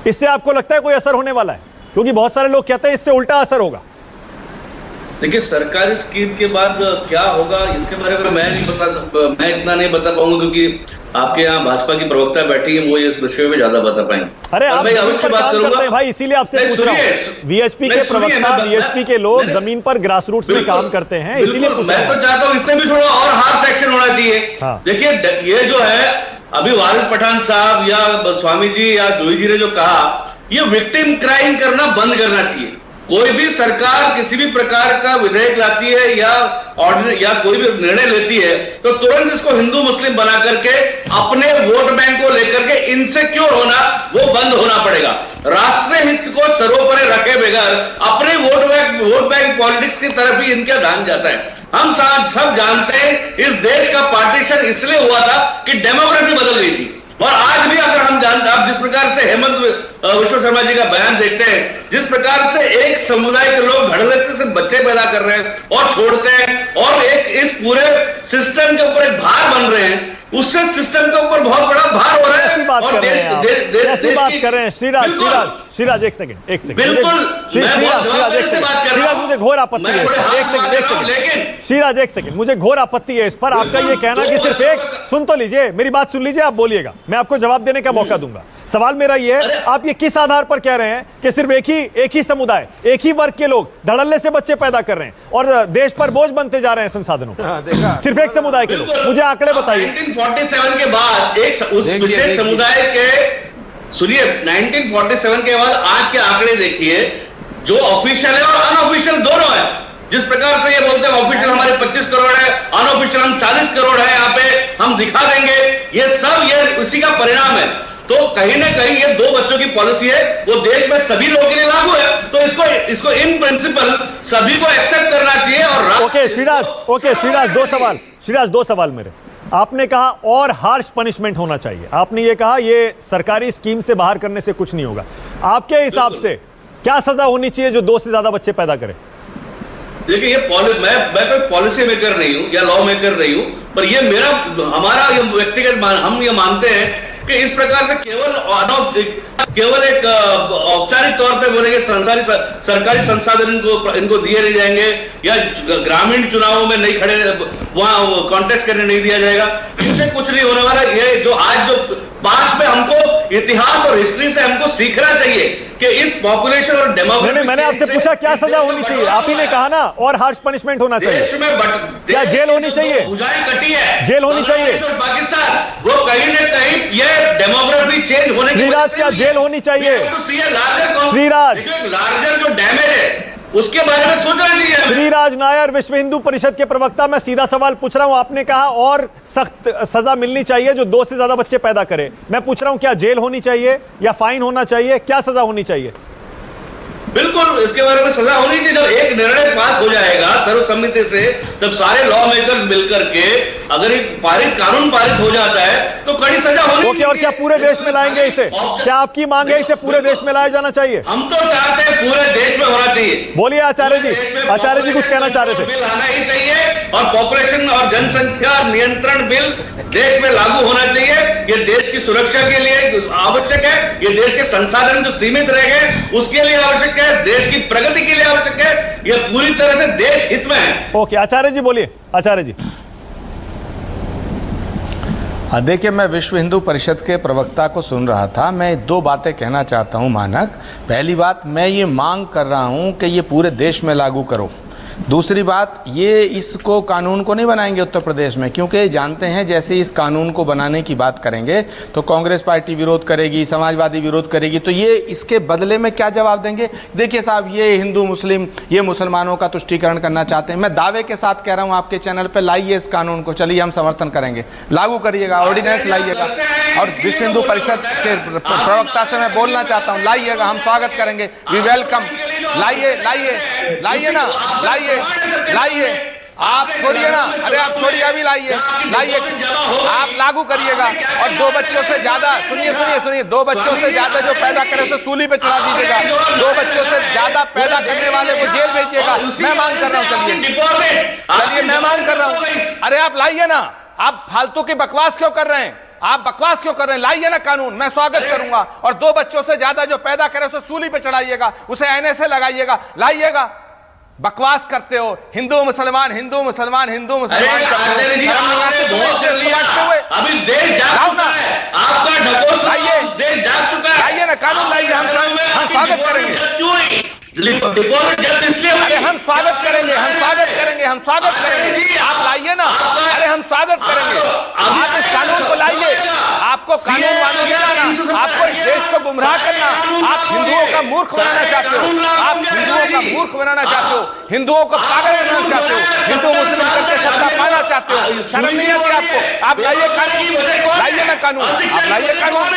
इससे आपको लगता है कोई असर होने वाला है? क्योंकि बहुत सारे लोग कहते हैं इससे उल्टा असर होगा। देखिए, सरकारी स्कीम के बाद क्या होगा इसके बारे में मैं इतना नहीं बता पाऊंगा, क्योंकि आपके यहाँ भाजपा की प्रवक्ता बैठी है, वो इस विषय में ज्यादा बता पाएंगे। अरे आप अवश्य बात करूंगा भाई, इसीलिए आपसे पूछ रहा हूँ। वीएचपी के प्रवक्ता, वीएचपी के लोग जमीन पर ग्रास रूट्स में काम करते हैं, इसीलिए पूछ रहा हूं। मैं तो चाहता हूँ इससे भी थोड़ा और हार्ड सेक्शन होना चाहिए। देखिए, ये जो है अभी वारिस पठान साहब या स्वामी जी या जूही जी ने जो कहा, ये विक्टिम क्राइम करना बंद करना चाहिए। कोई भी सरकार किसी भी प्रकार का विधेयक लाती है या कोई भी निर्णय लेती है तो तुरंत इसको हिंदू मुस्लिम बना करके अपने वोट बैंक को लेकर के इनसिक्योर होना वो बंद होना पड़ेगा। राष्ट्रीय हित को सर्वोपरि रखे बगैर अपने वोट बैंक पॉलिटिक्स की तरफ ही इनका ध्यान जाता है। हम सब जानते हैं इस देश का पार्टीशन इसलिए हुआ था कि डेमोग्राफी बदल गई थी, और आज भी अगर हम जानते हैं, आप जिस प्रकार से हेमंत विश्व शर्मा जी का बयान देखते हैं, जिस प्रकार से एक समुदाय के लोग धड़ल्ले से सिर्फ बच्चे पैदा कर रहे हैं और छोड़ते हैं और एक इस पूरे सिस्टम के ऊपर एक भार बन रहे हैं, उससे सिस्टम के ऊपर बहुत बड़ा भार हो रहा है। ऐसी बात कर रहे हैं श्रीराज, एक सेकंड बिल्कुल, श्रीराज मुझे घोर आपत्ति है, श्रीराज एक सेकंड, मुझे घोर आपत्ति है इस पर। आपका ये कहना कि सिर्फ एक, सुन तो लीजिए, मेरी बात सुन लीजिए, आप बोलिएगा, मैं आपको जवाब देने का मौका दूंगा। सवाल मेरा ये है, आप ये किस आधार पर कह रहे हैं कि सिर्फ एक ही समुदाय, एक ही वर्ग के लोग धड़ल्ले से बच्चे पैदा कर रहे हैं और देश पर बोझ बनते जा रहे हैं संसाधनों पर? सिर्फ एक समुदाय के लोग, मुझे आंकड़े बताइए। 1947 के बाद उस विशेष समुदाय के, सुनिए, 1947 के बाद आज के आंकड़े देखिए, जो ऑफिशियल है और अनऑफिशियल दोनों है। जिस प्रकार से ये बोलते हैं ऑफिशियल हमारे 25 करोड़ है, अनऑफिशियल हम 40 करोड़ है, यहाँ पे हम दिखा देंगे, ये सब ये उसी का परिणाम है। तो कहीं ना कहीं ये 2 बच्चों की पॉलिसी है, वो देश में सभी लोगों के लिए लागू है, तो इसको इन प्रिंसिपल सभी को एक्सेप्ट करना चाहिए। और ओके श्रीराज, दो सवाल मेरे। आपने कहा और हार्श पनिशमेंट होना चाहिए, आपने ये कहा ये सरकारी स्कीम से बाहर करने से कुछ नहीं होगा। आपके हिसाब से क्या सजा होनी चाहिए जो 2 से ज्यादा बच्चे पैदा करे? देखिए, मैं कोई पॉलिसी मेकर नहीं हूं या लॉ मेकर नहीं हूं, पर ये हमारा व्यक्तिगत हम ये मानते हैं कि इस प्रकार से केवल एक औपचारिक तौर पे बोलेंगे सरकारी संसाधन इनको दिए नहीं जाएंगे या ग्रामीण चुनावों में नहीं खड़े, वहां कॉन्टेस्ट करने नहीं दिया जाएगा, इससे कुछ नहीं होने वाला। ये जो आज जो पास में हमको इतिहास और हिस्ट्री से हमको सीखना चाहिए कि इस पॉपुलेशन और डेमोग्राफी। मैंने आपसे पूछा क्या सजा होनी चाहिए, आप ही ने कहा ना और हार्श पनिशमेंट होना चाहिए। क्या जेल होनी चाहिए? भुजाएं कटी है, जेल होनी चाहिए। पाकिस्तान वो कहीं न कहीं ये डेमोग्राफी चेंज होने की श्रीराज, क्या जेल होनी चाहिए? श्रीराज, लार्जर जो डैमेज है उसके बारे में सोचना चाहिए। श्रीराज नायर, विश्व हिंदू परिषद के प्रवक्ता, मैं सीधा सवाल पूछ रहा हूं। आपने कहा और सख्त सजा मिलनी चाहिए जो 2 से ज्यादा बच्चे पैदा करे। मैं पूछ रहा हूं क्या जेल होनी चाहिए या फाइन होना चाहिए, क्या सजा होनी चाहिए? बिल्कुल, इसके बारे में सजा होनी चाहिए। जब एक निर्णय पास हो जाएगा सर्वसम्मति से, जब सारे लॉ मेकर्स मिलकर के अगर एक कानून पारित हो जाता है तो कड़ी सजा होनी चाहिए। और क्या पूरे देश में लाएंगे इसे? क्या आपकी मांग है इसे पूरे देश में लाया जाना चाहिए? हम तो चाहते हैं पूरे देश में होना चाहिए। बोलिए आचार्य जी कुछ कहना चाह रहे थे। बिल आना ही चाहिए और पॉपुलेशन और जनसंख्या नियंत्रण बिल देश में लागू होना चाहिए। ये देश की सुरक्षा के लिए आवश्यक है, ये देश के संसाधन जो सीमित रह गए उसके लिए आवश्यक है, देश की प्रगति के लिए आवश्यक है, यह पूरी तरह से देश हित में है। ओके, आचार्य जी बोलिए। आचार्य जी, देखिए, मैं विश्व हिंदू परिषद के प्रवक्ता को सुन रहा था। मैं दो बातें कहना चाहता हूं मानक। पहली बात, मैं ये मांग कर रहा हूं कि ये पूरे देश में लागू करो। दूसरी बात, ये इसको कानून को नहीं बनाएंगे उत्तर प्रदेश में, क्योंकि जानते हैं जैसे इस कानून को बनाने की बात करेंगे तो कांग्रेस पार्टी विरोध करेगी, समाजवादी विरोध करेगी, तो ये इसके बदले में क्या जवाब देंगे? देखिए साहब, ये हिंदू मुस्लिम, ये मुसलमानों का तुष्टीकरण करना चाहते हैं। मैं दावे के साथ कह रहा हूँ आपके चैनल पर, लाइए इस कानून को, चलिए हम समर्थन करेंगे, लागू करिएगा, ऑर्डिनेंस लाइएगा। और विश्व हिंदू परिषद के प्रवक्ता से मैं बोलना चाहता हूँ, लाइएगा, हम स्वागत करेंगे, वी वेलकम। लाइए लाइए लाइए ना, लाइए, आप छोड़िए ना, अरे आप छोड़िए, अभी लाइए, आप लागू करिएगा। और 2 बच्चों से ज्यादा, सुनिए, 2 बच्चों से ज्यादा जो पैदा करे उसे सूली पे चढ़ा दीजिएगा। 2 बच्चों से ज्यादा पैदा करने वाले को जेल भेजिएगा। मैं मांग कर रहा हूँ, चलिए मैं मांग कर रहा हूँ। अरे आप लाइए ना, आप फालतू की बकवास क्यों कर रहे हैं? आप बकवास क्यों कर रहे हैं? लाइए ना कानून, मैं स्वागत करूंगा। और 2 बच्चों से ज्यादा जो पैदा करे उसे सूली पे चढ़ाइएगा, उसे आईने से लगाइएगा, लाइएगा। बकवास करते हो, हिंदू मुसलमान हिंदू मुसलमान हिंदू मुसलमान करते हो, शर्म नहीं आती देश को बांटते हुए? अभी देश जाग चुका है, आपका ढकोसला लाइए, देश जाग चुका है। लाइए ना कानून, लाइए, हम स्वागत करेंगे। अरे हम स्वागत करेंगे, हम स्वागत करेंगे, हम स्वागत करेंगे। आप लाइए ना, अरे हम स्वागत करेंगे। आप इस कानून को लाइए। आपको कानून वानून नहीं लाना, आपको इस देश को गुमराह करना, आप हिंदुओं का मूर्ख बनाना चाहते हो, आप हिंदुओं का मूर्ख बनाना चाहते हो, हिंदुओं को पागल बनाना चाहते हो, हिंदू मुस्लिम करके सत्ता पाना चाहते हो। शर्म नहीं आती आपको? आप लाइए कानून, लाइए ना कानून, आप लाइए कानून,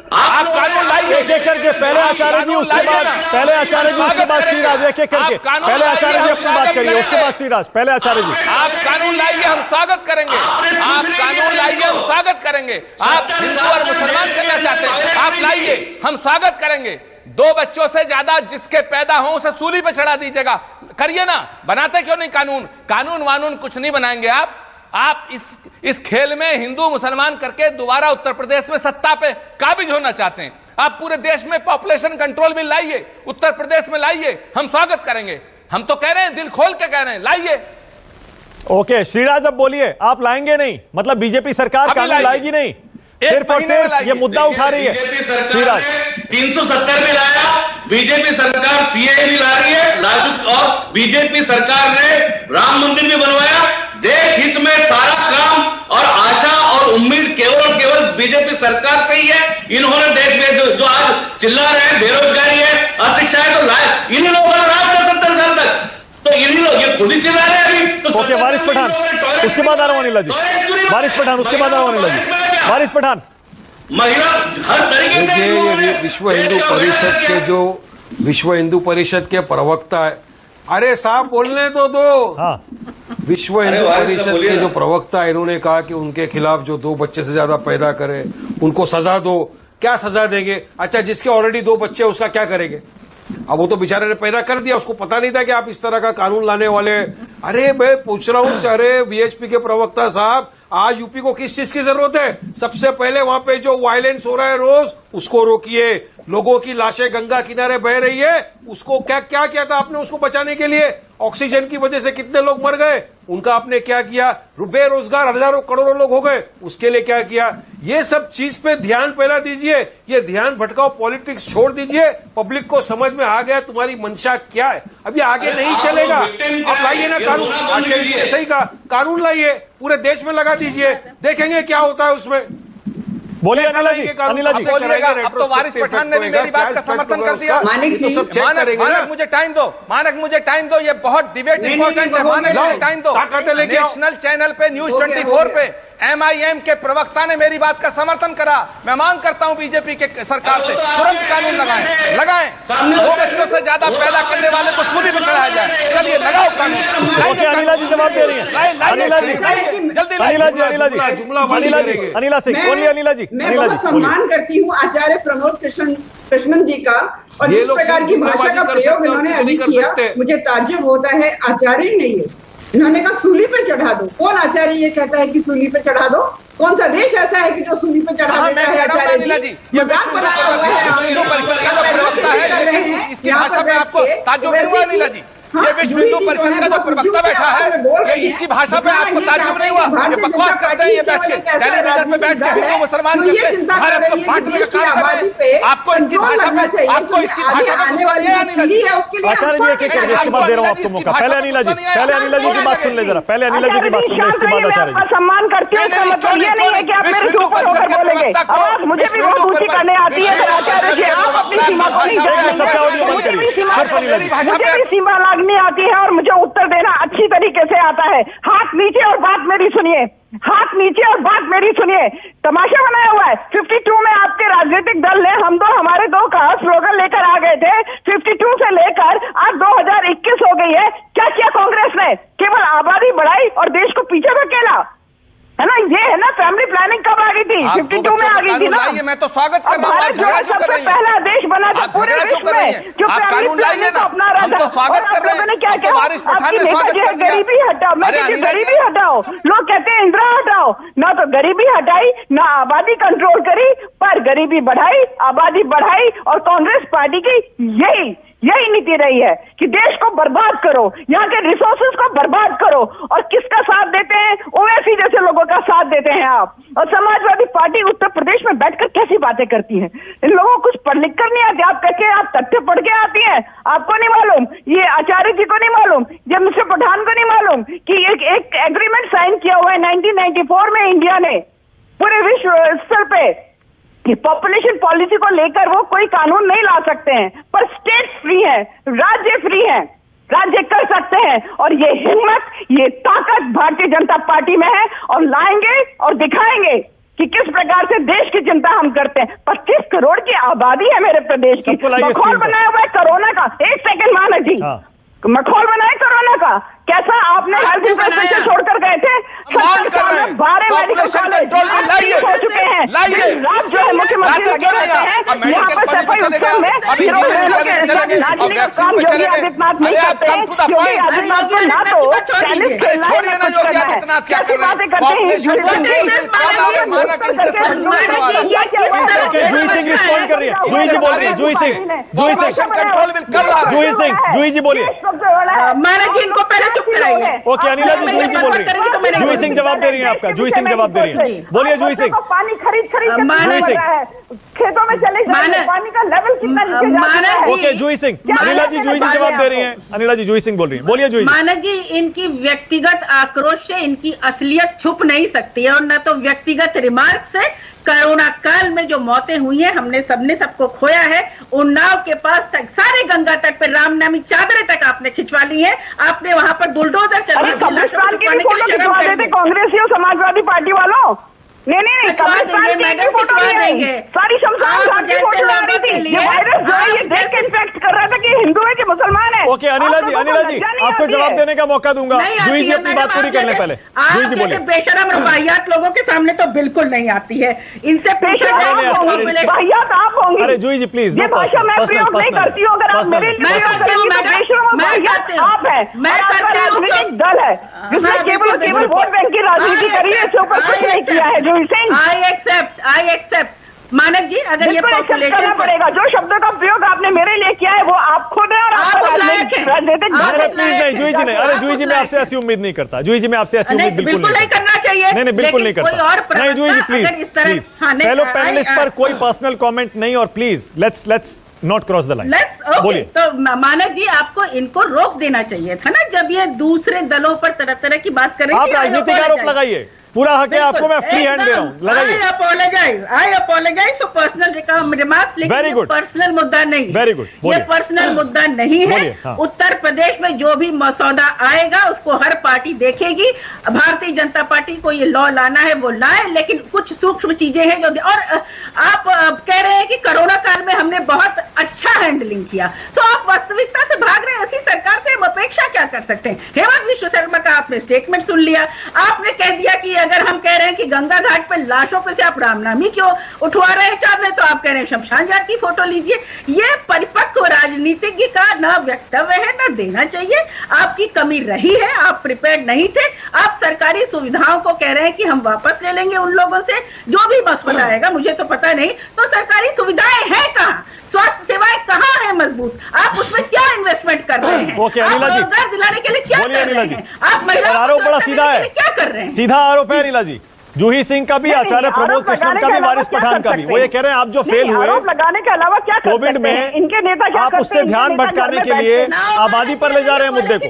आप कानून लाइए। एक एक करके, पहले आचार्य जी, उसके बाद पहले आचार्य जी, उसके बाद श्रीराज। एक एक करके, पहले आचार्य जी अपनी बात करिए, उसके बाद श्रीराज। पहले आचार्य जी। आप कानून लाइए, हम स्वागत करेंगे। आप कानून लाइए, हम स्वागत करेंगे। आप हिंदू और मुसलमान करना चाहते हैं, आप लाइए, हम स्वागत करेंगे। 2 बच्चों से ज्यादा जिसके पैदा हो उसे सूली पे चढ़ा दीजिएगा, करिए ना। बनाते क्यों नहीं कानून? कानून वानून कुछ नहीं बनाएंगे आप इस खेल में हिंदू मुसलमान करके दोबारा उत्तर प्रदेश में सत्ता पे काबिज होना चाहते हैं। आप पूरे देश में पॉपुलेशन कंट्रोल बिल लाइए, उत्तर प्रदेश में लाइए, हम स्वागत करेंगे। हम तो कह रहे हैं, दिल खोल के कह रहे हैं, लाइए। ओके श्रीराज, अब बोलिए, आप लाएंगे नहीं? मतलब बीजेपी सरकार कानून लाएगी नहीं, सिर्फ और सिर्फ ये मुद्दा उठा रही है? श्रीराज, 370 भी लाया, बीजेपी सरकार सीए भी ला रही है, और बीजेपी सरकार ने राम मंदिर भी बनवाया। देश हित में सारा काम और आशा और उम्मीद केवल बीजेपी सरकार से ही है। इन्होंने देश में जो आज चिल्ला रहे हैं, बेरोजगारी है, अशिक्षा है, तो इन्हीं लोगों ने राज किया 70 साल तक, तो इन्हीं लोग ये खुद ही चिल्ला रहे हैं अभी। तो ओके, वारिस पठान, उसके बाद आ रहा हूं अनिला जी। वारिस पठान, उसके बाद आ रहा हूं अनिला जी। वारिस पठान, महिला हर तरीके से ये विश्व हिंदू परिषद के जो विश्व हिंदू परिषद के प्रवक्ता है, अरे साहब बोलने तो दो। हाँ, विश्व हिंदू परिषद के जो प्रवक्ता है, इन्होंने कहा कि उनके खिलाफ जो 2 बच्चे से ज्यादा पैदा करे उनको सजा दो। क्या सजा देंगे? अच्छा, जिसके ऑलरेडी 2 बच्चे उसका क्या करेंगे? अब वो तो बेचारे ने पैदा कर दिया, उसको पता नहीं था कि आप इस तरह का कानून लाने वाले। अरे मैं पूछ रहा हूँ, अरे वीएचपी के प्रवक्ता साहब, आज यूपी को किस चीज की जरूरत है? सबसे पहले वहां पे जो वायलेंस हो रहा है रोज, उसको रोकिए। लोगों की लाशें गंगा किनारे बह रही है, उसको क्या किया था आपने उसको बचाने के लिए? ऑक्सीजन की वजह से कितने लोग मर गए, उनका आपने क्या किया? बेरोजगार हजारों करोड़ों लोग हो गए, उसके लिए क्या किया? ये सब चीज पे ध्यान पहला दीजिए। ये ध्यान भटकाओ पॉलिटिक्स छोड़ दीजिए। पब्लिक को समझ में आ गया तुम्हारी मंशा क्या है। अब ये आगे नहीं चलेगा। आप लाइए ना कानून, सही कहा, कानून लाइए, पूरे देश में लगा दीजिए, देखेंगे क्या होता है उसमें। बोलिए अनिला जी, अनिला जी। अब तो वारिस पठान ने भी मेरी बात का समर्थन कर दिया। मानक मुझे टाइम दो, मानक मुझे टाइम दो, ये बहुत डिबेट इंपॉर्टेंट है। मानक मुझे टाइम दो। नेशनल चैनल पे न्यूज 24 पे MIM के प्रवक्ता ने मेरी बात का समर्थन करा। मैं मांग करता हूं बीजेपी के सरकार से, तुरंत कानून लगाएं। 2 बच्चों से ज्यादा पैदा करने वाले को सूली पे चढ़ाया जाए। चलिए लगाओ कानून। ओके, अनिला जी जवाब दे रही है। अनिला जी, जल्दी अनिला जी, अनिला जी, अनिला जी, अनिला सिंह, ओनली अनिला जी। मैं बहुत सम्मान करती हूँ आचार्य प्रमोद कृष्णन जी का, और जिस प्रकार की भाषा का प्रयोग इन्होंने अभी किया, मुझे ताज्जुब होता है। आचार्य नहीं है, इन्होंने कहा सूली पे चढ़ा दो। कौन आचार्य ये कहता है कि सूली पे चढ़ा दो? कौन सा देश ऐसा है कि जो सूली पे चढ़ा देता है? आचार्य जी मजाक बनाया हुआ है। इसकी भाषा में आपको ताज्जुब हुआ अनिला जी? ये विश्व हिंदू परिषद का जो प्रवक्ता बैठा है, ये इसकी भाषा पे आपको ताज्जुब नहीं हुआ? ये बकवास करते हैं ये बैठ के, टेलीविजन पे बैठ के हिंदू मुसलमान करते भारत को बांटने का काम कर रहे हैं। आपको इसकी भाषा पे, आपको इसकी भाषा पे गुस्सा नहीं है अनिला जी? आचार्य जी एक-एक करके इसके बाद दे रहा हूं आपको मौका। पहले अनिला जी की बात सुन ले जरा, पहले अनिला जी की बात सुन ले, इसके बाद आचार्य जी। सम्मान करती हूँ, इसका मतलब ये नहीं है कि आप मेरे ऊपर होकर बोलेंगे। आवाज मुझे भी बहुत ऊंची करने आती है, तो आचार्य जी आप अपनी सीमा को नहीं जानेंगे। मुझे भी सीमा लागनी आती है और मुझे उत्तर देना अच्छी तरीके से आता है। हाथ नीचे और बात मेरी सुनिए, हाथ नीचे और बात मेरी सुनिए। तमाशा बनाया हुआ है। 52 में आपके राजनीतिक दल ने हमारे दो का स्लोगन लेकर आ गए थे। 52 से लेकर आज 2021 हो गई है। क्या किया कांग्रेस ने? केवल आबादी बढ़ाई और देश को पीछे धकेला, है ना? ये है ना फैमिली प्लानिंग कब आ गई थी? 52 में आ गई थी ना। मैं तो स्वागत कर रहा हूँ। आप झगड़ा क्यों कर रही हैं? पहला देश बना था पूरे विश्व में जो आप कानून लाइए ना, अपना रहा हम तो स्वागत कर रहे हैं। क्या हम तो वारिस पठान ने स्वागत कर दिया। गरीबी हटाओ, मैं गरीबी हटाओ। लोग कहते हैं इंदिरा हटाओ, ना तो गरीबी हटाई ना आबादी कंट्रोल करी, पर गरीबी बढ़ाई, आबादी बढ़ाई। और कांग्रेस पार्टी की यही नीति रही है कि देश को बर्बाद करो, यहाँ के रिसोर्सेज को बर्बाद करो। और किसका साथ देते हैं? ओवैसी जैसे लोगों का साथ देते हैं आप। और समाजवादी पार्टी उत्तर प्रदेश में बैठकर कैसी बातें करती है? इन लोगों को कुछ पढ़ लिख कर नहीं आती। आप कहते हैं आप तथ्य पढ़ के आती हैं, आपको नहीं मालूम, ये आचार्य जी को नहीं मालूम, ये मिस्टर पठान को नहीं मालूम कि एक एग्रीमेंट साइन किया हुआ है 1994 में इंडिया ने पूरे विश्व स्तर पे कि पॉपुलेशन पॉलिसी को लेकर वो कोई कानून नहीं ला सकते हैं, पर स्टेट फ्री है, राज्य फ्री है, राज्य कर सकते हैं। और ये हिम्मत, ये ताकत भारतीय जनता पार्टी में है और लाएंगे और दिखाएंगे कि किस प्रकार से देश की चिंता हम करते हैं। 25 करोड़ की आबादी है मेरे प्रदेश की। मखौल बनाया हुआ है कोरोना का। एक सेकंड मानक जी, मखौल बनाया कोरोना का। कैसा आपने हेल्थ इंफ्रास्ट्रक्चर छोड़कर गए थे? 12 मेडिकल कॉलेज हो चुके हैं। रात जो है मुख्यमंत्री लगे रहते हैं यहाँ पर सफाई उत्सव में राजनीतिक काम योगी आदित्यनाथ नहीं करते हैं। योगी आदित्यनाथ को ना तो टेनिस खेलना है ना कुछ करना है। कैसी बातें करते हैं? जूही सिंह रिस्पॉन्ड कर रही है। जूही जी बोल रही है। जूही जी बोलिए। मानक जी इनको पहले चुप कराइए। ओके अनिला जी, जूही जी बोल रही है। जूही सिंह जवाब दे रही है आपका। जूही सिंह जवाब दे रही है, बोलिए जूही सिंह। पानी खरीद जूही सिंह खेतों में चले जाए, पानी का लेवल कितना नीचे जा रहा है। ओके जूही सिंह, अनिला जी जूही जी जवाब दे रही हैं। अनिला जी जूही सिंह बोल रही हैं, बोलिए जूही। मानक जी इनकी व्यक्तिगत आक्रोश से इनकी असलियत छुप नहीं सकती है और न तो व्यक्तिगत रिमार्क से। कोरोना काल में जो मौतें हुई हैं, हमने सबको खोया है। उन्नाव के पास तक सारे गंगा तट पे रामनामी चादरें तक आपने खिंचवा ली है। आपने वहां पर बुलडोजर चला कांग्रेसी और समाजवादी पार्टी वालों नहीं सारी शमशान देख के इन्फेक्ट कर रहा था कि हिंदू है कि मुसलमान है। ओके अनिला जी आपको जवाब देने का मौका दूंगा। जूही जी अपनी बात पूरी करने पहले। जूही जी बोलिए। बेशरम वाहियात लोगों के सामने तो बिल्कुल नहीं आती है। इनसे वाहियात आप होंगे। अरे जूही जी प्लीज, ये भाषा मैं प्रयोग नहीं करती हूँ। अगर आप मेरे लिए आप है, मैं राजनीतिक दल है जिसने केवल वोट बैंक की राजनीति करी है, इसके ऊपर कुछ नहीं किया है। I accept मानक जी, अगर ये पॉपुलेशन करना पड़ेगा। जो शब्दों का प्रयोग आपने मेरे लिए किया है वो आप खुद है और राजनीतिक प्लीज नहीं जूही जी नहीं। अरे जूही जी मैं आपसे ऐसी उम्मीद नहीं करता। जूही जी मैं आपसे ऐसी उम्मीद बिल्कुल नहीं करना चाहिए। नहीं बिल्कुल नहीं करता। नहीं जूही जी प्लीज फेलो पैनलिस्ट पर कोई पर्सनल कमेंट नहीं और please let's not cross the line. बोलिए। तो मानक जी आपको इनको रोक देना चाहिए था ना जब ये दूसरे दलों पर तरह तरह की बात कर रहे थे। आप राजनीतिक आरोप लगाइए, पूरा हक है आपको, मैं फ्री हैंड दे रहा हूं, लगाइए। I apologize for personal remarks, लेकिन ये पर्सनल मुद्दा नहीं। वेरी गुड, ये पर्सनल मुद्दा नहीं है। हाँ। उत्तर प्रदेश में जो भी मसौदा आएगा उसको हर पार्टी देखेगी। भारतीय जनता पार्टी को ये लॉ लाना है वो लाए, लेकिन कुछ सूक्ष्म चीजें हैं जो और आप कह रहे हैं कि कोरोना काल में हमने बहुत अच्छा हैंडलिंग किया, तो आप वास्तविकता से भाग रहे हैं। ऐसी सरकार से हम अपेक्षा क्या कर सकते हैं? हेमंत विश्व शर्मा का आपने स्टेटमेंट सुन लिया। आपने कह दिया कि अगर हम कह रहे हैं कि गंगा घाट पे लाशों पे से आप रामनामी क्यों उठवा रहे हैं चादरें, तो आप कह रहे हैं शमशान घाट की फोटो लीजिए। ये परिपक्व राजनीतिज्ञ का न वक्तव्य है, न देना चाहिए। आपकी कमी रही है, आप प्रिपेयर्ड नहीं थे। आप सरकारी सुविधाओं को कह रहे हैं कि हम वापस ले लेंगे उन लोगों से जो भी मसौदा आएगा। मुझे तो पता नहीं, तो सरकारी सुविधाएं हैं कहां? स्वास्थ्य सेवाएं कहाँ है मजबूत? आप उसमें क्या इन्वेस्टमेंट कर रहे हैं? ओके अनिला जी, रोजगार दिलाने के लिए क्या बोलिए कर अनिला रहे जी। हैं? आप महिलाओं आरोप बड़ा सीधा है, क्या कर रहे हैं? सीधा आरोप है अनिला जी, जूही सिंह का भी, आचार्य प्रमोद कृष्णम का भी, वारिस पठान का भी। वो ये कह रहे हैं आप जो फेल हुए लगाने के अलावा क्या कोविड में, इनके नेता क्या आप उससे ध्यान भटकाने के लिए आबादी पर ले जा रहे हैं मुद्दे को।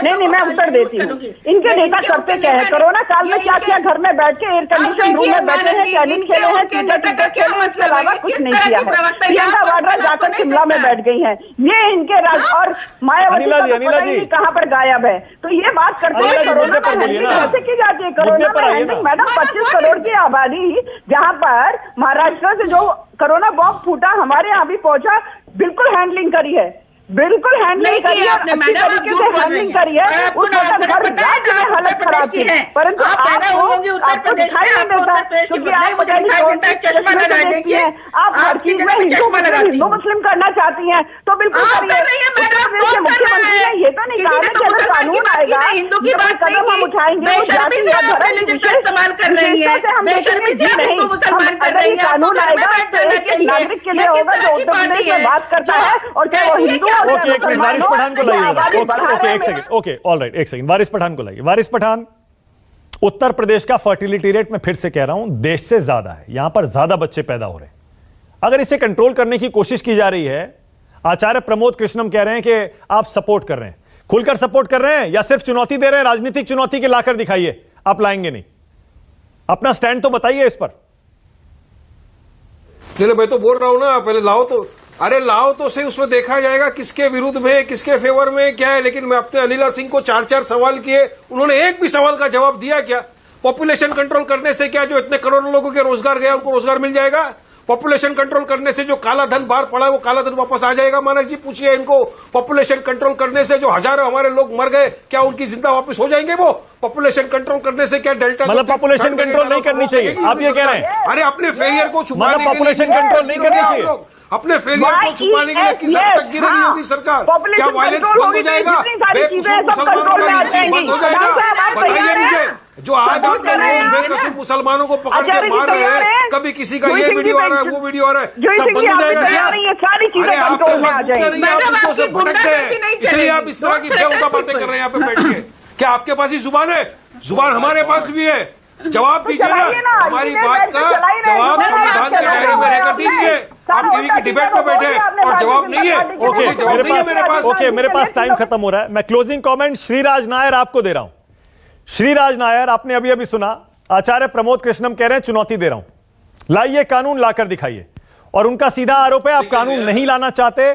नहीं, मैं उत्तर देती हूँ। इनके नेता करते क्या है? कोरोना काल में क्या क्या घर में बैठ के एयर कंडीशन रूम में बैठे हैं, टेनिस खेले हैं, क्रिकेट खेले हैं, इसके अलावा कुछ नहीं किया है। प्रियंका वाड्रा जाकर शिमला में बैठ गई है। ये इनके राज और मायावती कहाँ पर गायब है। तो ये बात करते हैं कोरोना पर कैसे की जाती है? कोरोना पर हैंडलिंग मैडम 25 करोड़ की आबादी, जहां पर महाराष्ट्र से जो कोरोना बॉम्ब फूटा हमारे यहाँ भी पहुंचा, बिल्कुल हैंडलिंग करी है, बिल्कुल हैंडलिंग करी है, अच्छी तरीके से हैंडलिंग करी है। उस वक्त हर राज्य में हालत खराब थी, परंतु आपको दिखाई नहीं देता क्योंकि आप हर चीज में हिंदू मुस्लिम करना चाहती हैं। तो बिल्कुल मुख्यमंत्री ने ये तो नहीं कहा कि अगर कानून आएगा हिंदू की बात कदम हम उठाएंगे, इस्तेमाल कर रही है, अगर कानून आएगा नागरिक के लिए होगा जो उत्तर प्रदेश में बात करता है और क्या वो हिंदू। ओके एक मिनट, वारिस पठान को लाइए। ओके एक सेकंड, ओके ऑलराइट, एक सेकंड, वारिस पठान को लाइए। वारिस पठान, उत्तर प्रदेश का फर्टिलिटी रेट मैं फिर से कह रहा हूं देश से ज्यादा है, यहां पर ज्यादा बच्चे पैदा हो रहे हैं। अगर इसे कंट्रोल करने की कोशिश की जा रही है, आचार्य प्रमोद कृष्णम कह रहे हैं कि आप सपोर्ट कर रहे हैं, खुलकर सपोर्ट कर रहे हैं या सिर्फ चुनौती दे रहे हैं? राजनीतिक चुनौती के लाकर दिखाइए, आप लाएंगे नहीं, अपना स्टैंड तो बताइए इस पर। चलो मैं तो बोल रहा हूं ना, पहले लाओ तो, अरे लाओ तो सही, उसमें देखा जाएगा किसके विरुद्ध में किसके फेवर में क्या है। लेकिन मैं अपने अनिला सिंह को 4-4 सवाल किए, उन्होंने एक भी सवाल का जवाब दिया क्या? पॉपुलेशन कंट्रोल करने से क्या जो इतने करोड़ों लोगों के रोजगार गया उनको रोजगार मिल जाएगा? पॉपुलेशन कंट्रोल करने से जो काला धन बाहर पड़ा है वो काला धन वापस आ जाएगा? मानक जी पूछिए इनको। पॉपुलेशन कंट्रोल करने से जो हजारों हमारे लोग मर गए क्या उनकी जिंदा वापस हो जाएंगे? वो पॉपुलेशन कंट्रोल करने से क्या डेल्टा, मतलब पॉपुलेशन कंट्रोल नहीं करनी चाहिए आप ये कह रहे हैं? अरे अपने फेलियर को छुपाने के लिए पॉपुलेशन कंट्रोल नहीं करनी चाहिए, अपने फेलियर को छुपाने के लिए किस हद तक गिरेगी होगी सरकार? क्या वायलेंस बंद हो जाएगा? बेकसूर मुसलमानों का लिंचिंग बंद हो जाएगा? बताइए मुझे, जो आज आप लोग बेकसूर मुसलमानों को पकड़ के मार रहे हैं, कभी किसी का ये वीडियो आ रहा है, वो वीडियो आ रहा है, सब बंद हो जाएगा क्या? अरे आपके पास नहीं, आप उनको से भटक गए, इसलिए आप इस तरह की बेहुदा बातें कर रहे हैं यहाँ पे बैठ के। क्या आपके पास ही जुबान है? जुबान हमारे पास भी है, जवाब दीजिए ना, हमारी बात का जवाब संविधान के दायरे में रहकर दीजिए। आप टीवी की डिबेट में बैठे और जवाब नहीं है। ओके मेरे पास टाइम खत्म हो रहा है। मैं क्लोजिंग कमेंट श्रीराज नायर आपको दे रहा हूं। श्रीराज नायर, आपने अभी अभी सुना आचार्य प्रमोद कृष्णम कह रहे हैं चुनौती दे रहा हूं, लाइए कानून लाकर दिखाइए। और उनका सीधा आरोप है आप कानून नहीं लाना चाहते,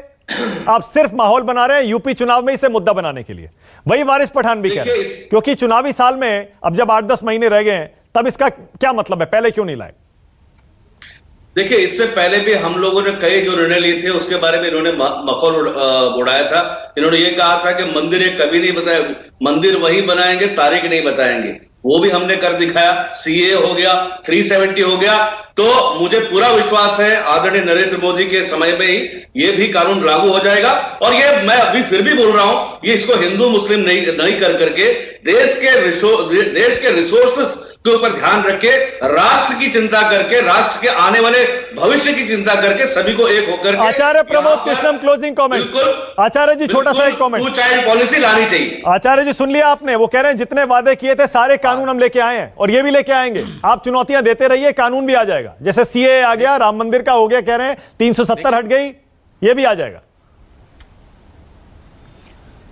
आप सिर्फ माहौल बना रहे हैं यूपी चुनाव में इसे मुद्दा बनाने के लिए। वही वारिस पठान भी कह रहे हैं, क्योंकि चुनावी साल में अब जब 8-10 महीने रह गए हैं तब इसका क्या मतलब है, पहले क्यों नहीं लाए? देखिए, इससे पहले भी हम लोगों ने कई जो निर्णय लिए थे उसके बारे में इन्होंने मखौल उड़ाया था। इन्होंने ये कहा था कि मंदिर एक कभी नहीं बताया, मंदिर वही बनाएंगे, तारीख नहीं बताएंगे। वो भी हमने कर दिखाया। सीए हो गया, 370 हो गया। तो मुझे पूरा विश्वास है आदरणीय नरेंद्र मोदी के समय में ही ये भी कानून लागू हो जाएगा। और ये मैं अभी फिर भी बोल रहा हूं, ये इसको हिंदू मुस्लिम नहीं कर करके देश के रिसोर्सेस के ऊपर ध्यान रखे, राष्ट्र की चिंता करके, राष्ट्र के आने वाले भविष्य की चिंता करके सभी को एक होकर आचार्य प्रमोद कृष्णम क्लोजिंग कमेंट। बिल्कुल आचार्य जी, छोटा सा एक कमेंट। 2 चाइल्ड पॉलिसी लानी चाहिए। आचार्य जी सुन लिया आपने, वो कह रहे हैं जितने वादे किए थे सारे कानून हम लेके आए हैं और ये भी लेके आएंगे। आप चुनौतियां देते रहिए, कानून भी आ जाएगा। जैसे सीए आ गया, राम मंदिर का हो गया, कह रहे हैं 370 हट गई, ये भी आ जाएगा।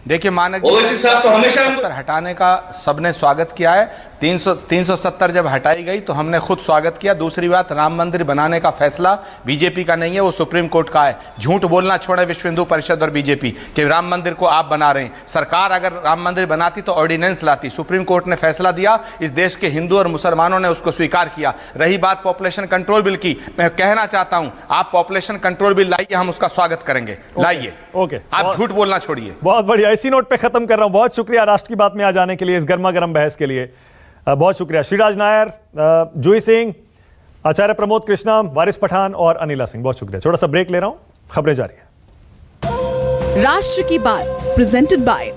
देखिए मानक जी, साहब तो हमेशा हटाने का सबने स्वागत किया है। 370 जब हटाई गई तो हमने खुद स्वागत किया। दूसरी बात, राम मंदिर बनाने का फैसला बीजेपी का नहीं है, वो सुप्रीम कोर्ट का है। झूठ बोलना छोड़े विश्व हिंदू परिषद और बीजेपी कि राम मंदिर को आप बना रहे हैं। सरकार अगर राम मंदिर बनाती तो ऑर्डिनेंस लाती। सुप्रीम कोर्ट ने फैसला दिया, इस देश के हिंदू और मुसलमानों ने उसको स्वीकार किया। रही बात पॉपुलेशन कंट्रोल बिल की, मैं कहना चाहता हूं आप पॉपुलेशन कंट्रोल बिल लाइए, हम उसका स्वागत करेंगे। लाइए, ओके, आप झूठ बोलना छोड़िए। बहुत बढ़िया, इसी नोट पे खत्म कर रहा हूं। बहुत शुक्रिया राष्ट्र की बात में आ जाने के लिए, इस गर्मा गर्म बहस के लिए बहुत शुक्रिया। श्रीराज नायर, जूही सिंह, आचार्य प्रमोद कृष्णम, वारिस पठान और अनिला सिंह, बहुत शुक्रिया। थोड़ा सा ब्रेक ले रहा हूं, खबरें जारी है। राष्ट्र की बात प्रेजेंटेड बाय